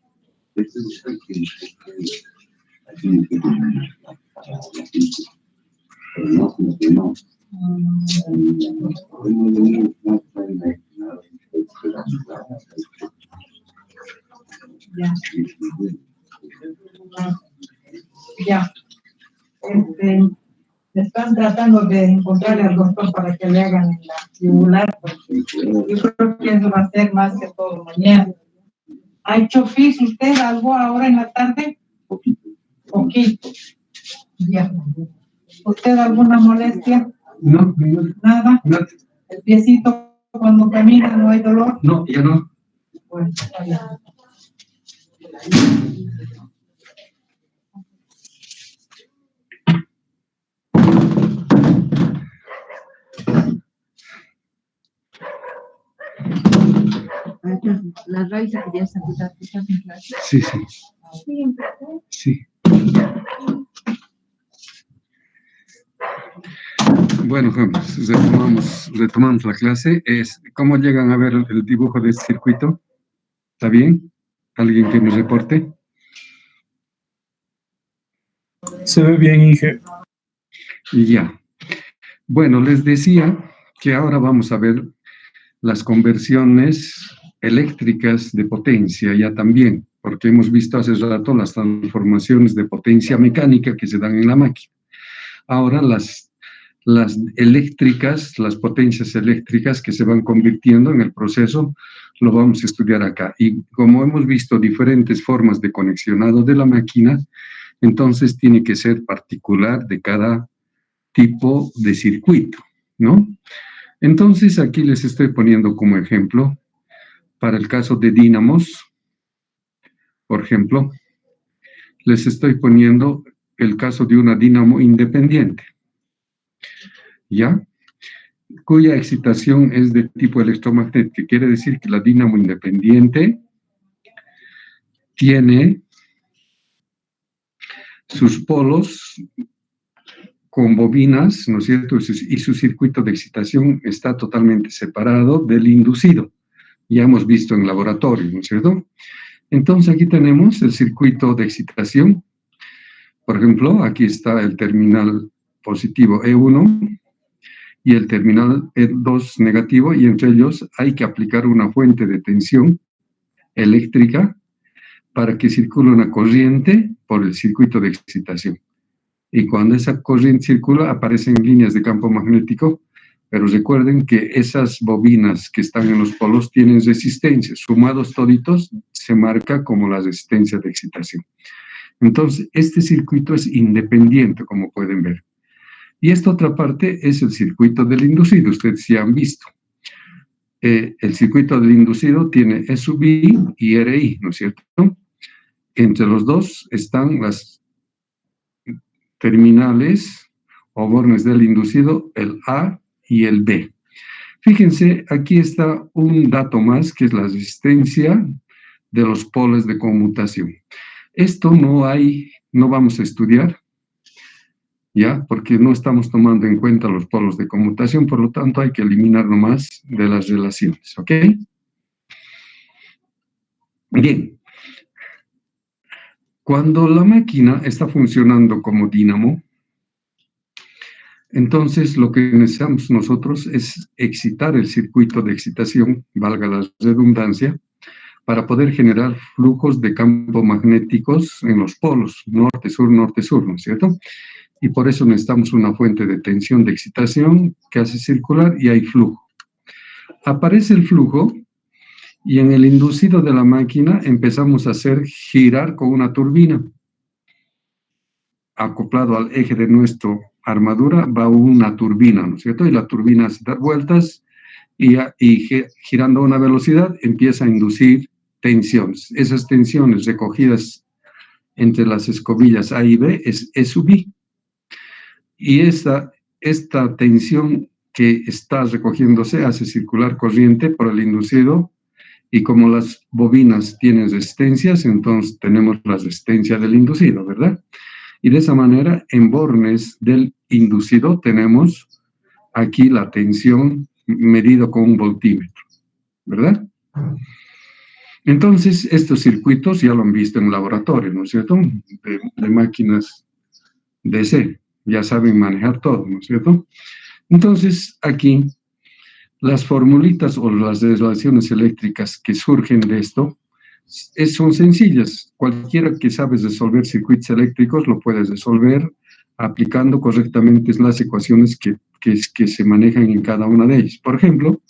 Ya. Ya. Están tratando de encontrar al doctor para que le hagan la yugular, porque yo creo que eso va a ser más que todo mañana. ¿Ha hecho fis usted algo ahora en la tarde? Poquito. Ya. ¿Usted alguna molestia? No. ¿Nada? No. ¿El piecito cuando camina no hay dolor? No, ya no. Bueno, está bien. La raíz quería saludar, ¿estás en clase? Sí. Sí. Bueno, retomamos la clase. ¿Cómo llegan a ver el dibujo de este circuito? ¿Está bien? ¿Alguien que me reporte? Se ve bien, Inge. Ya. Bueno, les decía que ahora vamos a ver las conversiones eléctricas de potencia ya también, porque hemos visto hace rato las transformaciones de potencia mecánica que se dan en la máquina. Ahora las eléctricas, las potencias eléctricas que se van convirtiendo en el proceso, lo vamos a estudiar acá. Y como hemos visto diferentes formas de conexionado de la máquina, entonces tiene que ser particular de cada tipo de circuito, ¿no? Entonces aquí les estoy poniendo como ejemplo, para el caso de dínamos, por ejemplo, les estoy poniendo el caso de una dínamo independiente, ¿ya? Cuya excitación es de tipo electromagnético. Quiere decir que la dínamo independiente tiene sus polos con bobinas, ¿no es cierto? Y su circuito de excitación está totalmente separado del inducido. Ya hemos visto en laboratorio, ¿no es cierto? Entonces aquí tenemos el circuito de excitación. Por ejemplo, aquí está el terminal positivo E1 y el terminal E2 negativo, y entre ellos hay que aplicar una fuente de tensión eléctrica para que circule una corriente por el circuito de excitación. Y cuando esa corriente circula, aparecen líneas de campo magnético, pero recuerden que esas bobinas que están en los polos tienen resistencia, sumados toditos se marca como la resistencia de excitación. Entonces, este circuito es independiente, como pueden ver. Y esta otra parte es el circuito del inducido, ustedes ya han visto. El circuito del inducido tiene E sub I y RI, ¿no es cierto? Entre los dos están las terminales o bornes del inducido, el A y el B. Fíjense, aquí está un dato más, que es la resistencia de los polos de conmutación. Esto no vamos a estudiar, ¿ya? Porque no estamos tomando en cuenta los polos de conmutación, por lo tanto hay que eliminar nomás de las relaciones, ¿ok? Bien. Cuando la máquina está funcionando como dínamo, entonces lo que necesitamos nosotros es excitar el circuito de excitación, valga la redundancia, para poder generar flujos de campo magnéticos en los polos, norte-sur, ¿no es cierto? Y por eso necesitamos una fuente de tensión de excitación que hace circular y hay flujo. Aparece el flujo y en el inducido de la máquina empezamos a hacer girar con una turbina acoplado al eje de nuestro armadura va una turbina, ¿no es cierto? Y la turbina se da vueltas y girando a una velocidad empieza a inducir tensiones. Esas tensiones recogidas entre las escobillas A y B es E sub I. Y esta tensión que está recogiéndose hace circular corriente por el inducido, y como las bobinas tienen resistencias, entonces tenemos la resistencia del inducido, ¿verdad? Y de esa manera, en bornes del inducido tenemos aquí la tensión medido con un voltímetro, ¿verdad? Entonces, estos circuitos ya lo han visto en laboratorio, ¿no es cierto? De máquinas DC, ya saben manejar todo, ¿no es cierto? Entonces, aquí, las formulitas o las relaciones eléctricas que surgen de esto son sencillas. Cualquiera que sabe resolver circuitos eléctricos lo puede resolver aplicando correctamente las ecuaciones que se manejan en cada una de ellas. Por ejemplo,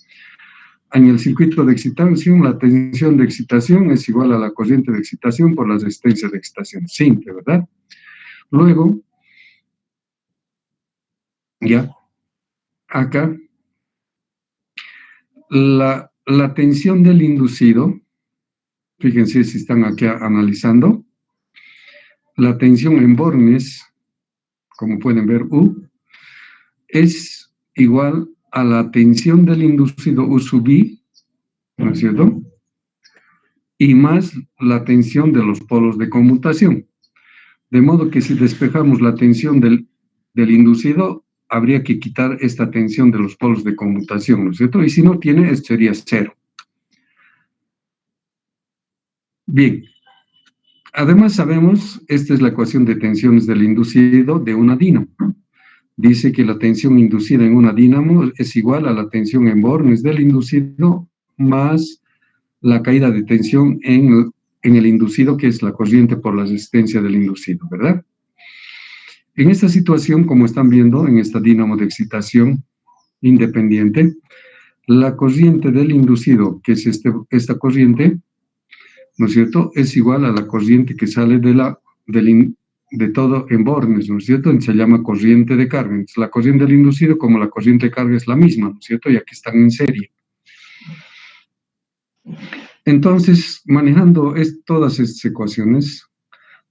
en el circuito de excitación, la tensión de excitación es igual a la corriente de excitación por la resistencia de excitación. Simple, ¿verdad? Luego, ya, acá, la tensión del inducido, fíjense si están aquí analizando, la tensión en bornes, como pueden ver, U, es igual a la tensión del inducido U sub I, ¿no es cierto? Y más la tensión de los polos de conmutación. De modo que si despejamos la tensión del inducido, habría que quitar esta tensión de los polos de conmutación, ¿no es cierto? Y si no tiene, esto sería cero. Bien. Además sabemos, esta es la ecuación de tensiones del inducido de una dínamo. Dice que la tensión inducida en una dínamo es igual a la tensión en bornes del inducido más la caída de tensión en el inducido, que es la corriente por la resistencia del inducido, ¿verdad? En esta situación, como están viendo, en esta dínamo de excitación independiente, la corriente del inducido, que es esta corriente, ¿no es cierto?, es igual a la corriente que sale de todo en bornes, ¿no es cierto?, se llama corriente de carga. Entonces, la corriente del inducido como la corriente de carga es la misma, ¿no es cierto?, ya que están en serie. Entonces, manejando todas estas ecuaciones,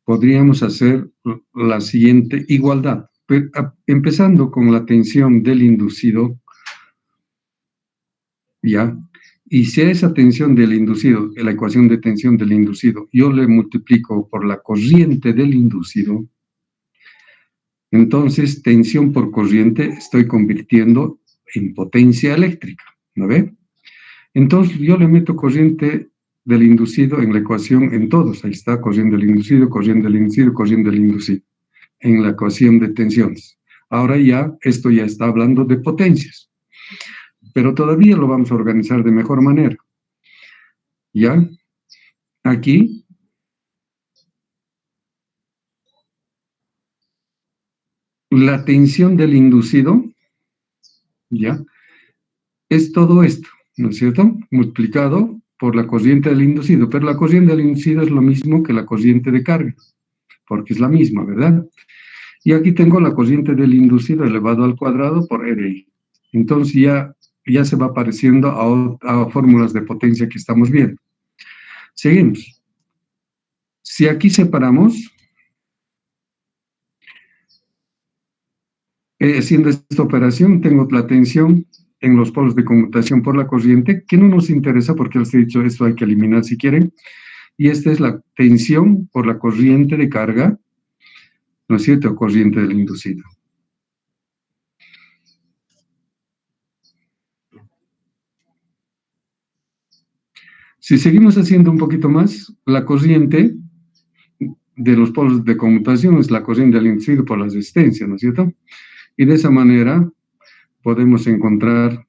podríamos hacer la siguiente igualdad, empezando con la tensión del inducido, ¿ya? Y si a esa tensión del inducido, la ecuación de tensión del inducido, yo le multiplico por la corriente del inducido, entonces tensión por corriente estoy convirtiendo en potencia eléctrica, ¿no ve? Entonces yo le meto corriente del inducido en la ecuación en todos, ahí está, corriente del inducido, corriente del inducido, corriente del inducido, en la ecuación de tensiones. Ahora ya, esto ya está hablando de potencias, pero todavía lo vamos a organizar de mejor manera. ¿Ya? Aquí, la tensión del inducido, ¿ya?, es todo esto, ¿no es cierto?, multiplicado por la corriente del inducido, pero la corriente del inducido es lo mismo que la corriente de carga, porque es la misma, ¿verdad? Y aquí tengo la corriente del inducido elevado al cuadrado por RI. Entonces ya se va pareciendo a fórmulas de potencia que estamos viendo. Seguimos. Si aquí separamos, haciendo esta operación, tengo la tensión en los polos de conmutación por la corriente, que no nos interesa porque les he dicho esto hay que eliminar si quieren, y esta es la tensión por la corriente de carga, ¿no es cierto?, corriente del inducido. Si seguimos haciendo un poquito más, la corriente de los polos de conmutación es la corriente del inducido por la resistencia, ¿no es cierto? Y de esa manera podemos encontrar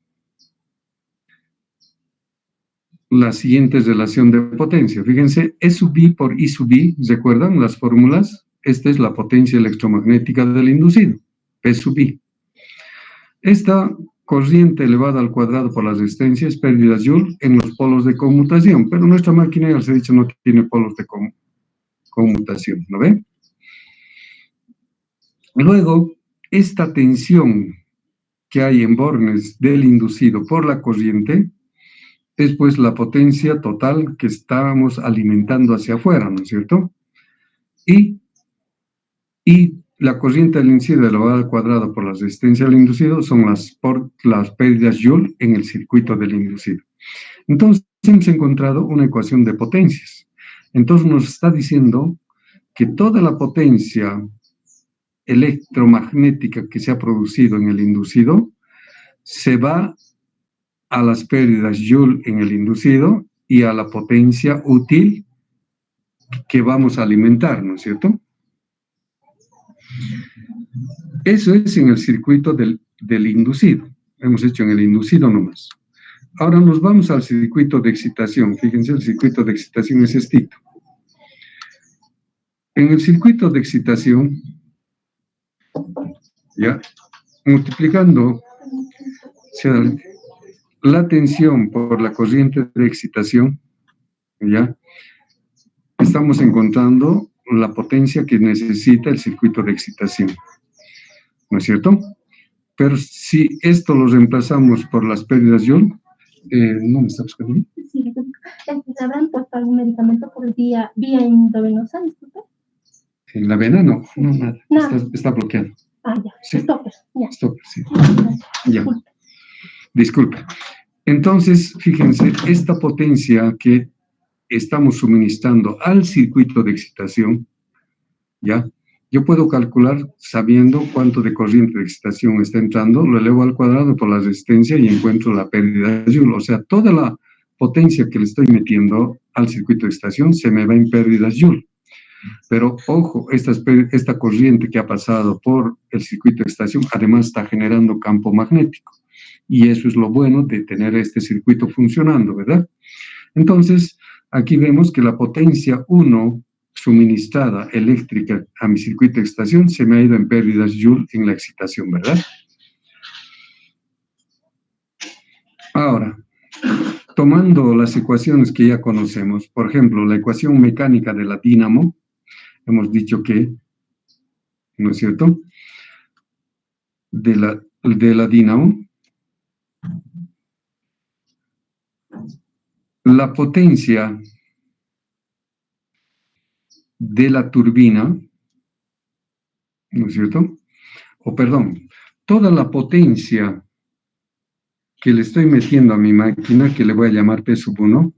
la siguiente relación de potencia. Fíjense, E sub I por I sub I, ¿recuerdan las fórmulas? Esta es la potencia electromagnética del inducido, P sub I. Esta corriente elevada al cuadrado por la resistencia es pérdida Joule en los polos de conmutación, pero nuestra máquina, ya les he dicho, no tiene polos de conmutación, ¿no ven? Luego, esta tensión que hay en bornes del inducido por la corriente es pues la potencia total que estábamos alimentando hacia afuera, ¿no es cierto? Y la corriente del inducido elevada al cuadrado por la resistencia del inducido son las pérdidas Joule en el circuito del inducido. Entonces hemos encontrado una ecuación de potencias. Entonces nos está diciendo que toda la potencia electromagnética que se ha producido en el inducido se va a las pérdidas Joule en el inducido y a la potencia útil que vamos a alimentar, ¿no es cierto? Eso es en el circuito del inducido. Hemos hecho en el inducido nomás. Ahora nos vamos al circuito de excitación. Fíjense, el circuito de excitación es estito. En el circuito de excitación, ya, multiplicando, o sea, la tensión por la corriente de excitación, ya, estamos encontrando la potencia que necesita el circuito de excitación, ¿no es cierto? Pero si esto lo reemplazamos por las pérdidas Joule, ¿no me está buscando? Sí, ¿se habrán puesto algún medicamento por vía endovenosa, disculpe? En la vena no, nada, No. está bloqueado. Ah, ya, Sí. stopper, ya. Stop, sí. Ya. Disculpe. Entonces, fíjense, esta potencia que estamos suministrando al circuito de excitación, ¿ya? Yo puedo calcular sabiendo cuánto de corriente de excitación está entrando, lo elevo al cuadrado por la resistencia y encuentro la pérdida de Joule. O sea, toda la potencia que le estoy metiendo al circuito de excitación se me va en pérdidas Joule. Pero, ojo, esta corriente que ha pasado por el circuito de excitación además está generando campo magnético. Y eso es lo bueno de tener este circuito funcionando, ¿verdad? Entonces, aquí vemos que la potencia 1 suministrada eléctrica a mi circuito de excitación se me ha ido en pérdidas Joule en la excitación, ¿verdad? Ahora, tomando las ecuaciones que ya conocemos, por ejemplo, la ecuación mecánica de la dínamo, hemos dicho que, ¿no es cierto?, de la dínamo, la potencia de la turbina, ¿no es cierto? O perdón, toda la potencia que le estoy metiendo a mi máquina, que le voy a llamar P sub 1,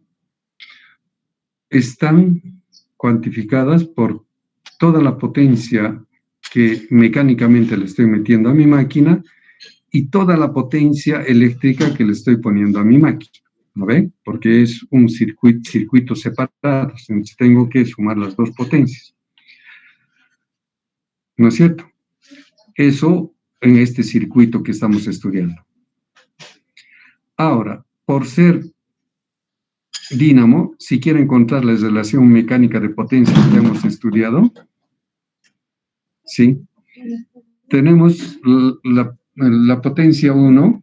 están cuantificadas por toda la potencia que mecánicamente le estoy metiendo a mi máquina y toda la potencia eléctrica que le estoy poniendo a mi máquina. ¿No ven? Porque es un circuito separado, entonces tengo que sumar las dos potencias. ¿No es cierto? Eso en este circuito que estamos estudiando. Ahora, por ser dínamo, si quiero encontrar la relación mecánica de potencia que hemos estudiado, ¿sí? Tenemos la potencia 1,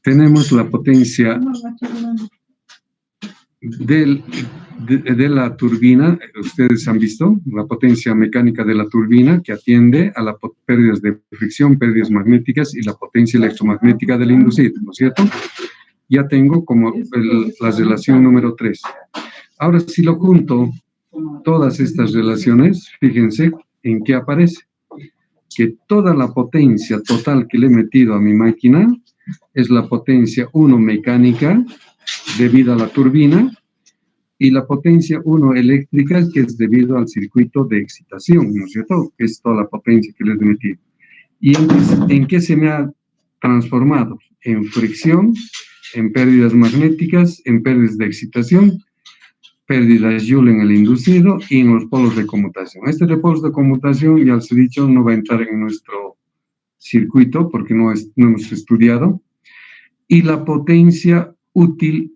tenemos la potencia de la turbina, ustedes han visto, la potencia mecánica de la turbina que atiende a las pérdidas de fricción, pérdidas magnéticas y la potencia electromagnética del inducido, ¿no es cierto? Ya tengo como la relación número 3. Ahora, si lo junto, todas estas relaciones, fíjense en qué aparece. Que toda la potencia total que le he metido a mi máquina es la potencia 1 mecánica debido a la turbina y la potencia 1 eléctrica que es debido al circuito de excitación, ¿no es cierto? Que es toda la potencia que le he metido. ¿Y en qué se me ha transformado? En fricción, en pérdidas magnéticas, en pérdidas de excitación, pérdidas Joule en el inducido y en los polos de conmutación. Este de polos de conmutación, ya les he dicho, no va a entrar en nuestro circuito porque no hemos estudiado. Y la potencia útil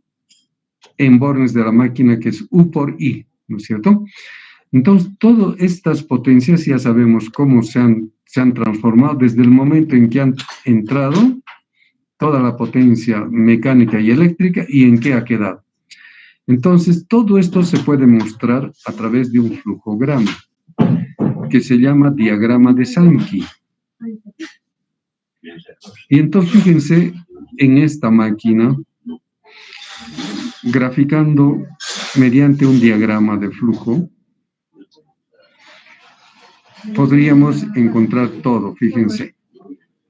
en bornes de la máquina, que es U por I, ¿no es cierto? Entonces, todas estas potencias ya sabemos cómo se han transformado desde el momento en que han entrado toda la potencia mecánica y eléctrica y en qué ha quedado. Entonces, todo esto se puede mostrar a través de un flujograma que se llama diagrama de Sankey. Y entonces, fíjense en esta máquina, graficando mediante un diagrama de flujo, podríamos encontrar todo, fíjense.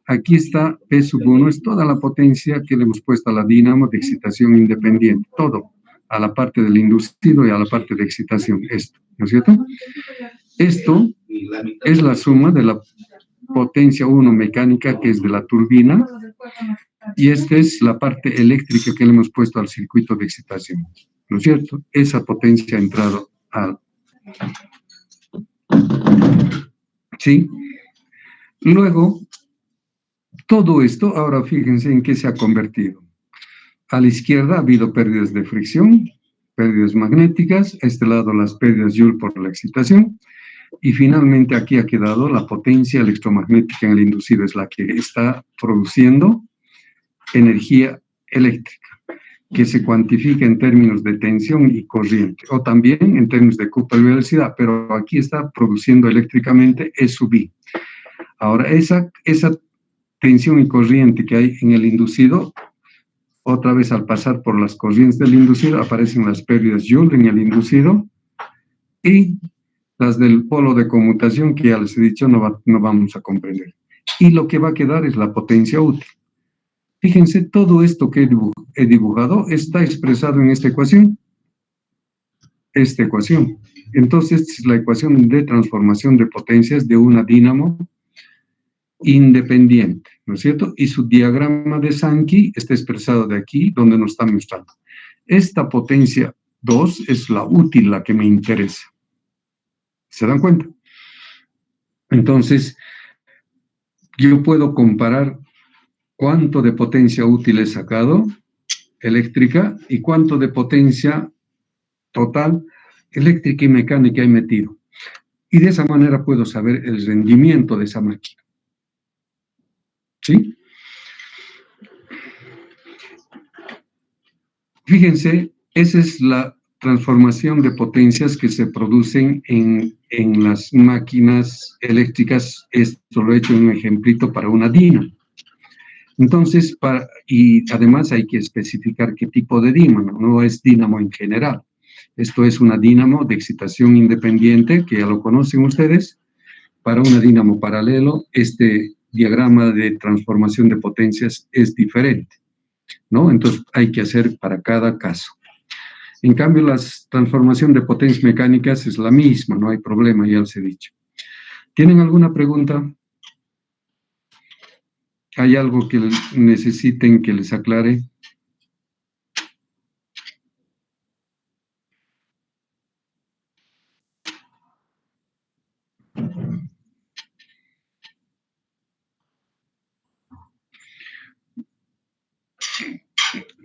Aquí está P1, es toda la potencia que le hemos puesto a la dínamo de excitación independiente, todo, a la parte del inducido y a la parte de excitación, esto, ¿no es cierto? Esto es la suma de la potencia 1 mecánica, que es de la turbina, y esta es la parte eléctrica que le hemos puesto al circuito de excitación, ¿no es cierto? Esa potencia ha entrado al... ¿Sí? Luego, todo esto, ahora fíjense en qué se ha convertido. A la izquierda ha habido pérdidas de fricción, pérdidas magnéticas, a este lado las pérdidas Joule por la excitación, y finalmente aquí ha quedado la potencia electromagnética en el inducido, es la que está produciendo energía eléctrica, que se cuantifica en términos de tensión y corriente, o también en términos de cúpula y velocidad, pero aquí está produciendo eléctricamente E sub I. Ahora, esa tensión y corriente que hay en el inducido, otra vez al pasar por las corrientes del inducido, aparecen las pérdidas Joule en el inducido, y las del polo de conmutación, que ya les he dicho, no vamos a comprender. Y lo que va a quedar es la potencia útil. Fíjense, todo esto que he dibujado está expresado en esta ecuación. Esta ecuación. Entonces, es la ecuación de transformación de potencias de una dínamo independiente, ¿no es cierto? Y su diagrama de Sankey está expresado de aquí, donde nos está mostrando. Esta potencia 2 es la útil, la que me interesa. ¿Se dan cuenta? Entonces, yo puedo comparar cuánto de potencia útil he sacado, eléctrica, y cuánto de potencia total, eléctrica y mecánica he metido. Y de esa manera puedo saber el rendimiento de esa máquina. ¿Sí? Fíjense, esa es la transformación de potencias que se producen en las máquinas eléctricas. Esto lo he hecho en un ejemplito para una dínamo. Entonces, y además hay que especificar qué tipo de dínamo, no es dínamo en general. Esto es una dínamo de excitación independiente, que ya lo conocen ustedes. Para una dínamo paralelo, este diagrama de transformación de potencias es diferente, ¿no? Entonces, hay que hacer para cada caso. En cambio, la transformación de potencias mecánicas es la misma, no hay problema, ya les he dicho. ¿Tienen alguna pregunta? ¿Hay algo que necesiten que les aclare?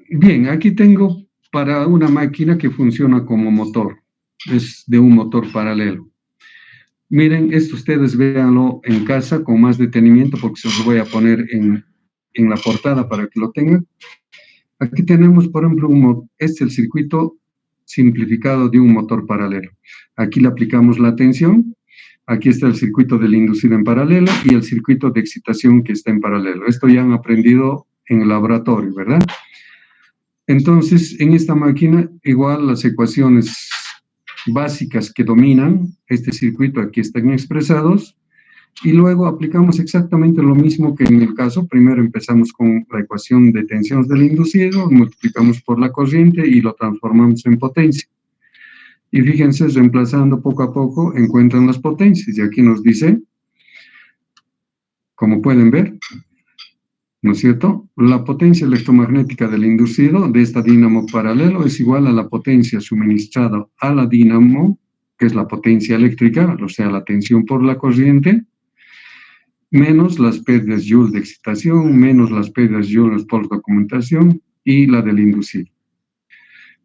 Bien, aquí tengo para una máquina que funciona como motor. Es de un motor paralelo. Miren, esto ustedes véanlo en casa con más detenimiento, porque se los voy a poner en la portada para que lo tengan. Aquí tenemos, por ejemplo, este es el circuito simplificado de un motor paralelo. Aquí le aplicamos la tensión, aquí está el circuito del inducido en paralelo y el circuito de excitación que está en paralelo. Esto ya han aprendido en el laboratorio, ¿verdad? Entonces, en esta máquina, igual las ecuaciones básicas que dominan este circuito aquí están expresados, y luego aplicamos exactamente lo mismo que en el caso. Primero empezamos con la ecuación de tensiones del inducido, multiplicamos por la corriente y lo transformamos en potencia. Y fíjense, reemplazando poco a poco, encuentran las potencias, y aquí nos dice, como pueden ver, ¿no es cierto? La potencia electromagnética del inducido de esta dínamo paralelo es igual a la potencia suministrada a la dínamo, que es la potencia eléctrica, o sea, la tensión por la corriente, menos las pérdidas Joule de excitación, menos las pérdidas Joule por documentación y la del inducido.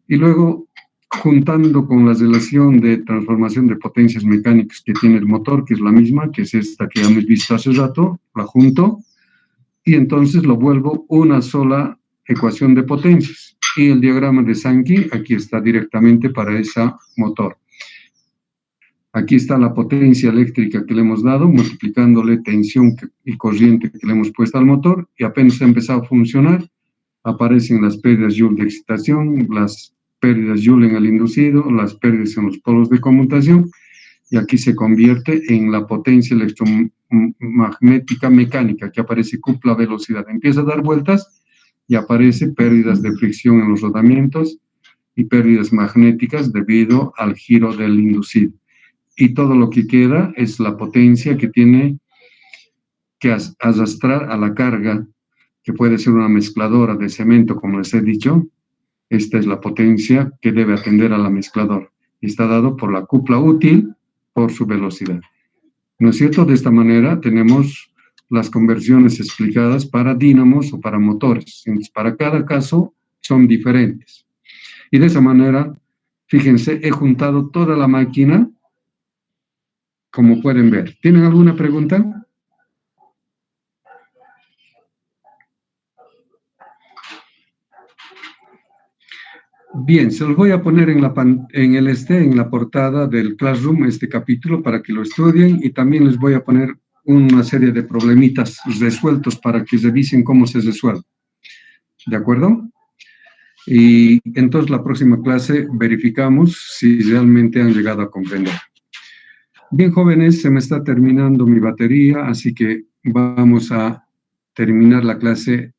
Y luego, juntando con la relación de transformación de potencias mecánicas que tiene el motor, que es la misma, que es esta que hemos visto hace rato, la junto, y entonces lo vuelvo una sola ecuación de potencias. Y el diagrama de Sankey, aquí está directamente para ese motor. Aquí está la potencia eléctrica que le hemos dado, multiplicándole tensión y corriente que le hemos puesto al motor, y apenas ha empezado a funcionar, aparecen las pérdidas Joule de excitación, las pérdidas Joule en el inducido, las pérdidas en los polos de conmutación, y aquí se convierte en la potencia electromagnética mecánica, que aparece cupla velocidad. Empieza a dar vueltas y aparece pérdidas de fricción en los rodamientos y pérdidas magnéticas debido al giro del inducido. Y todo lo que queda es la potencia que tiene que arrastrar a la carga, que puede ser una mezcladora de cemento, como les he dicho. Esta es la potencia que debe atender a la mezcladora. Está dado por la cupla útil, por su velocidad. ¿No es cierto? De esta manera tenemos las conversiones explicadas para dínamos o para motores. Entonces, para cada caso son diferentes. Y de esa manera, fíjense, he juntado toda la máquina, como pueden ver. ¿Tienen alguna pregunta? Bien, se los voy a poner en la portada del Classroom, este capítulo, para que lo estudien, y también les voy a poner una serie de problemitas resueltos para que revisen cómo se resuelve. ¿De acuerdo? Y entonces la próxima clase verificamos si realmente han llegado a comprender. Bien, jóvenes, se me está terminando mi batería, así que vamos a terminar la clase.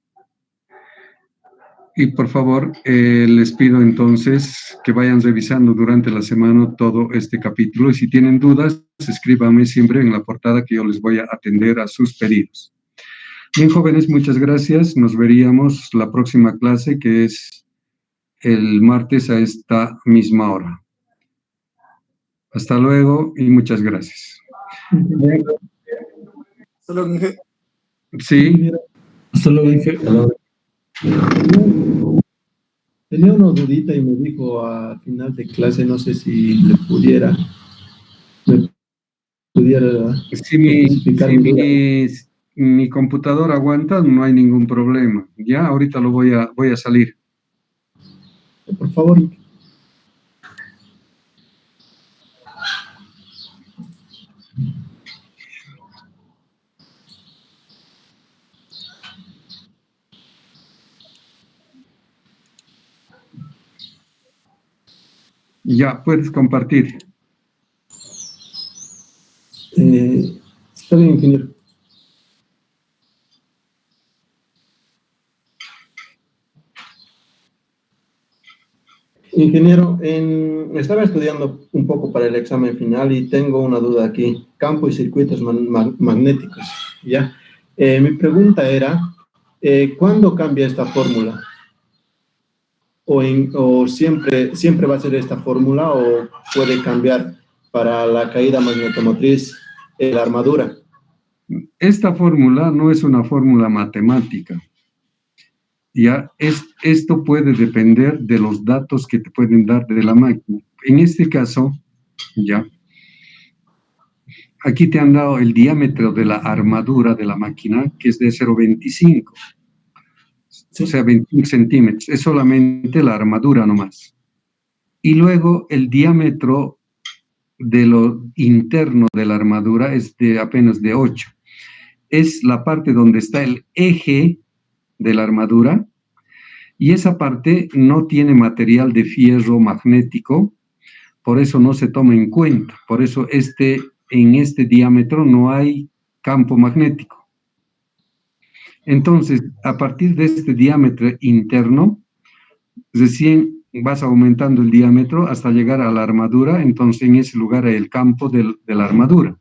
Y por favor, les pido entonces que vayan revisando durante la semana todo este capítulo. Y si tienen dudas, escríbanme siempre en la portada, que yo les voy a atender a sus pedidos. Bien, jóvenes, muchas gracias. Nos veríamos la próxima clase, que es el martes a esta misma hora. Hasta luego y muchas gracias. Hasta luego, Inge. Sí. Hasta luego, Inge. Tenía una dudita y me dijo a final de clase, no sé si me pudiera si mi computador aguanta, no hay ningún problema. Ya, ahorita lo voy a salir. Por favor. Ya, puedes compartir. Está bien, ingeniero. Ingeniero, estaba estudiando un poco para el examen final y tengo una duda aquí. Campo y circuitos magnéticos, ¿ya? Mi pregunta era, ¿cuándo cambia esta fórmula? ¿O siempre va a ser esta fórmula o puede cambiar para la caída magnetomotriz la armadura? Esta fórmula no es una fórmula matemática. Ya, esto puede depender de los datos que te pueden dar de la máquina. En este caso, ya, aquí te han dado el diámetro de la armadura de la máquina, que es de 0,25. Sí. O sea, 21 centímetros. Es solamente la armadura nomás. Y luego el diámetro de lo interno de la armadura es de apenas de 8. Es la parte donde está el eje de la armadura, y esa parte no tiene material de fierro magnético, por eso no se toma en cuenta. Por eso en este diámetro no hay campo magnético. Entonces, a partir de este diámetro interno, recién vas aumentando el diámetro hasta llegar a la armadura, entonces en ese lugar hay el campo de la armadura.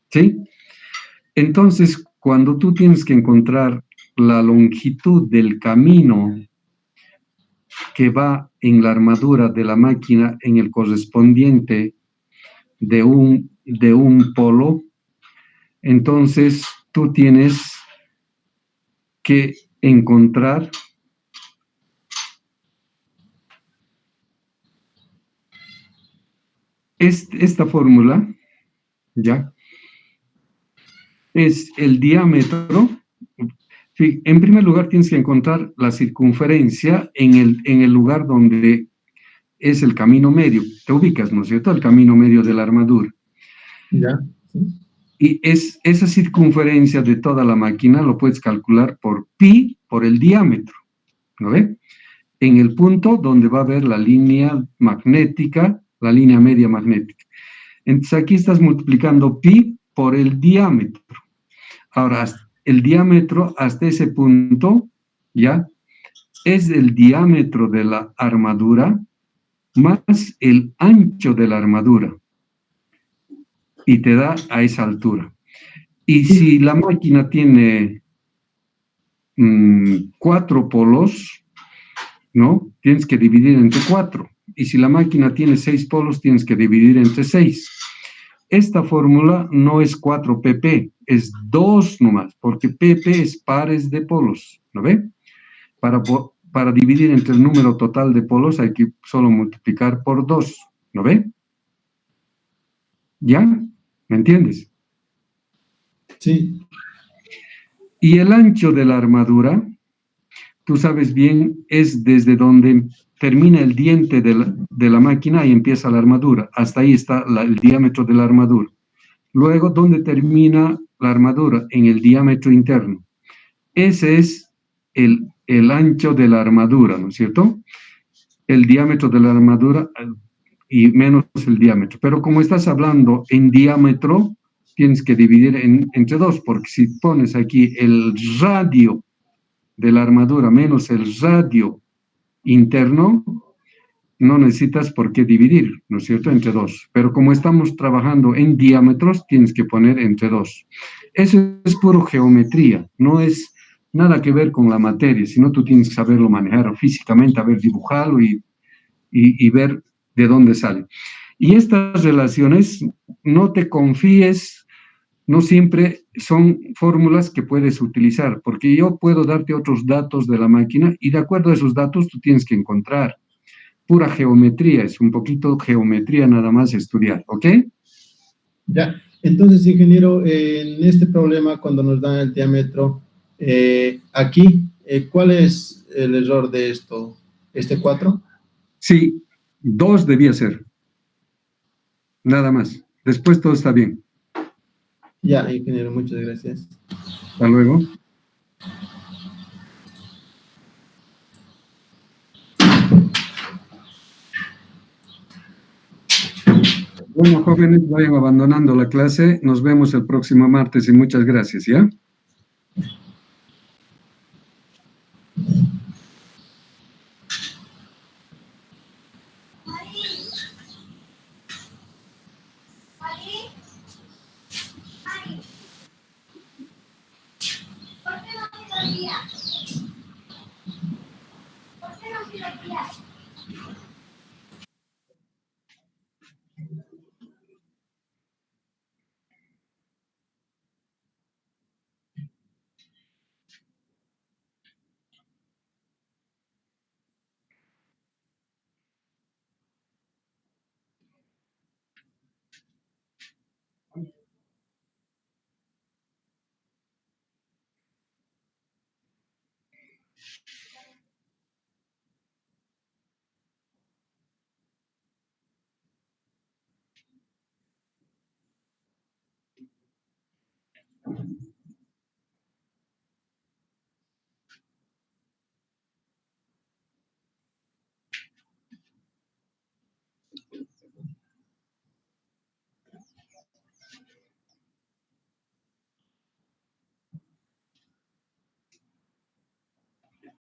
¿Sí? Entonces, cuando tú tienes que encontrar la longitud del camino que va en la armadura de la máquina en el correspondiente de un polo, entonces tú tienes que encontrar esta fórmula, ¿ya? Es el diámetro Sí, en primer lugar tienes que encontrar la circunferencia en el lugar donde es el camino medio. Te ubicas, ¿no es cierto? El camino medio de la armadura. Ya. Sí. Y esa circunferencia de toda la máquina lo puedes calcular por pi, por el diámetro, ¿no ve? En el punto donde va a haber la línea magnética, la línea media magnética. Entonces aquí estás multiplicando pi por el diámetro. Ahora, el diámetro hasta ese punto, ¿ya? Es el diámetro de la armadura más el ancho de la armadura. Y te da a esa altura. Y si la máquina tiene 4 polos, ¿no? Tienes que dividir entre 4. Y si la máquina tiene 6 polos, tienes que dividir entre 6. Esta fórmula no es 4pp, es 2 nomás, porque pp es pares de polos, ¿no ve? Para dividir entre el número total de polos hay que solo multiplicar por 2, ¿no ve? ¿Ya? ¿Me entiendes? Sí. Y el ancho de la armadura, tú sabes bien, es desde donde termina el diente de la máquina y empieza la armadura. Hasta ahí está el diámetro de la armadura. Luego, ¿dónde termina la armadura? En el diámetro interno. Ese es el ancho de la armadura, ¿no es cierto? El diámetro de la armadura y menos el diámetro. Pero como estás hablando en diámetro, tienes que dividir entre 2, porque si pones aquí el radio de la armadura menos el radio interno, no necesitas por qué dividir, ¿no es cierto?, entre 2. Pero como estamos trabajando en diámetros, tienes que poner entre 2. Eso es puro geometría, no es nada que ver con la materia, sino tú tienes que saberlo manejar físicamente, a ver, dibujarlo y ver de dónde sale. Y estas relaciones, no te confíes, no siempre son fórmulas que puedes utilizar, porque yo puedo darte otros datos de la máquina y de acuerdo a esos datos tú tienes que encontrar. Pura geometría, es un poquito geometría nada más estudiar, ¿ok? Ya. Entonces, ingeniero, en este problema, cuando nos dan el diámetro, aquí, ¿cuál es el error de esto? ¿Este 4? Sí, 2 debía ser, nada más. Después todo está bien. Ya, ingeniero, muchas gracias. Hasta luego. Bueno, jóvenes, vayan abandonando la clase. Nos vemos el próximo martes y muchas gracias, ¿ya?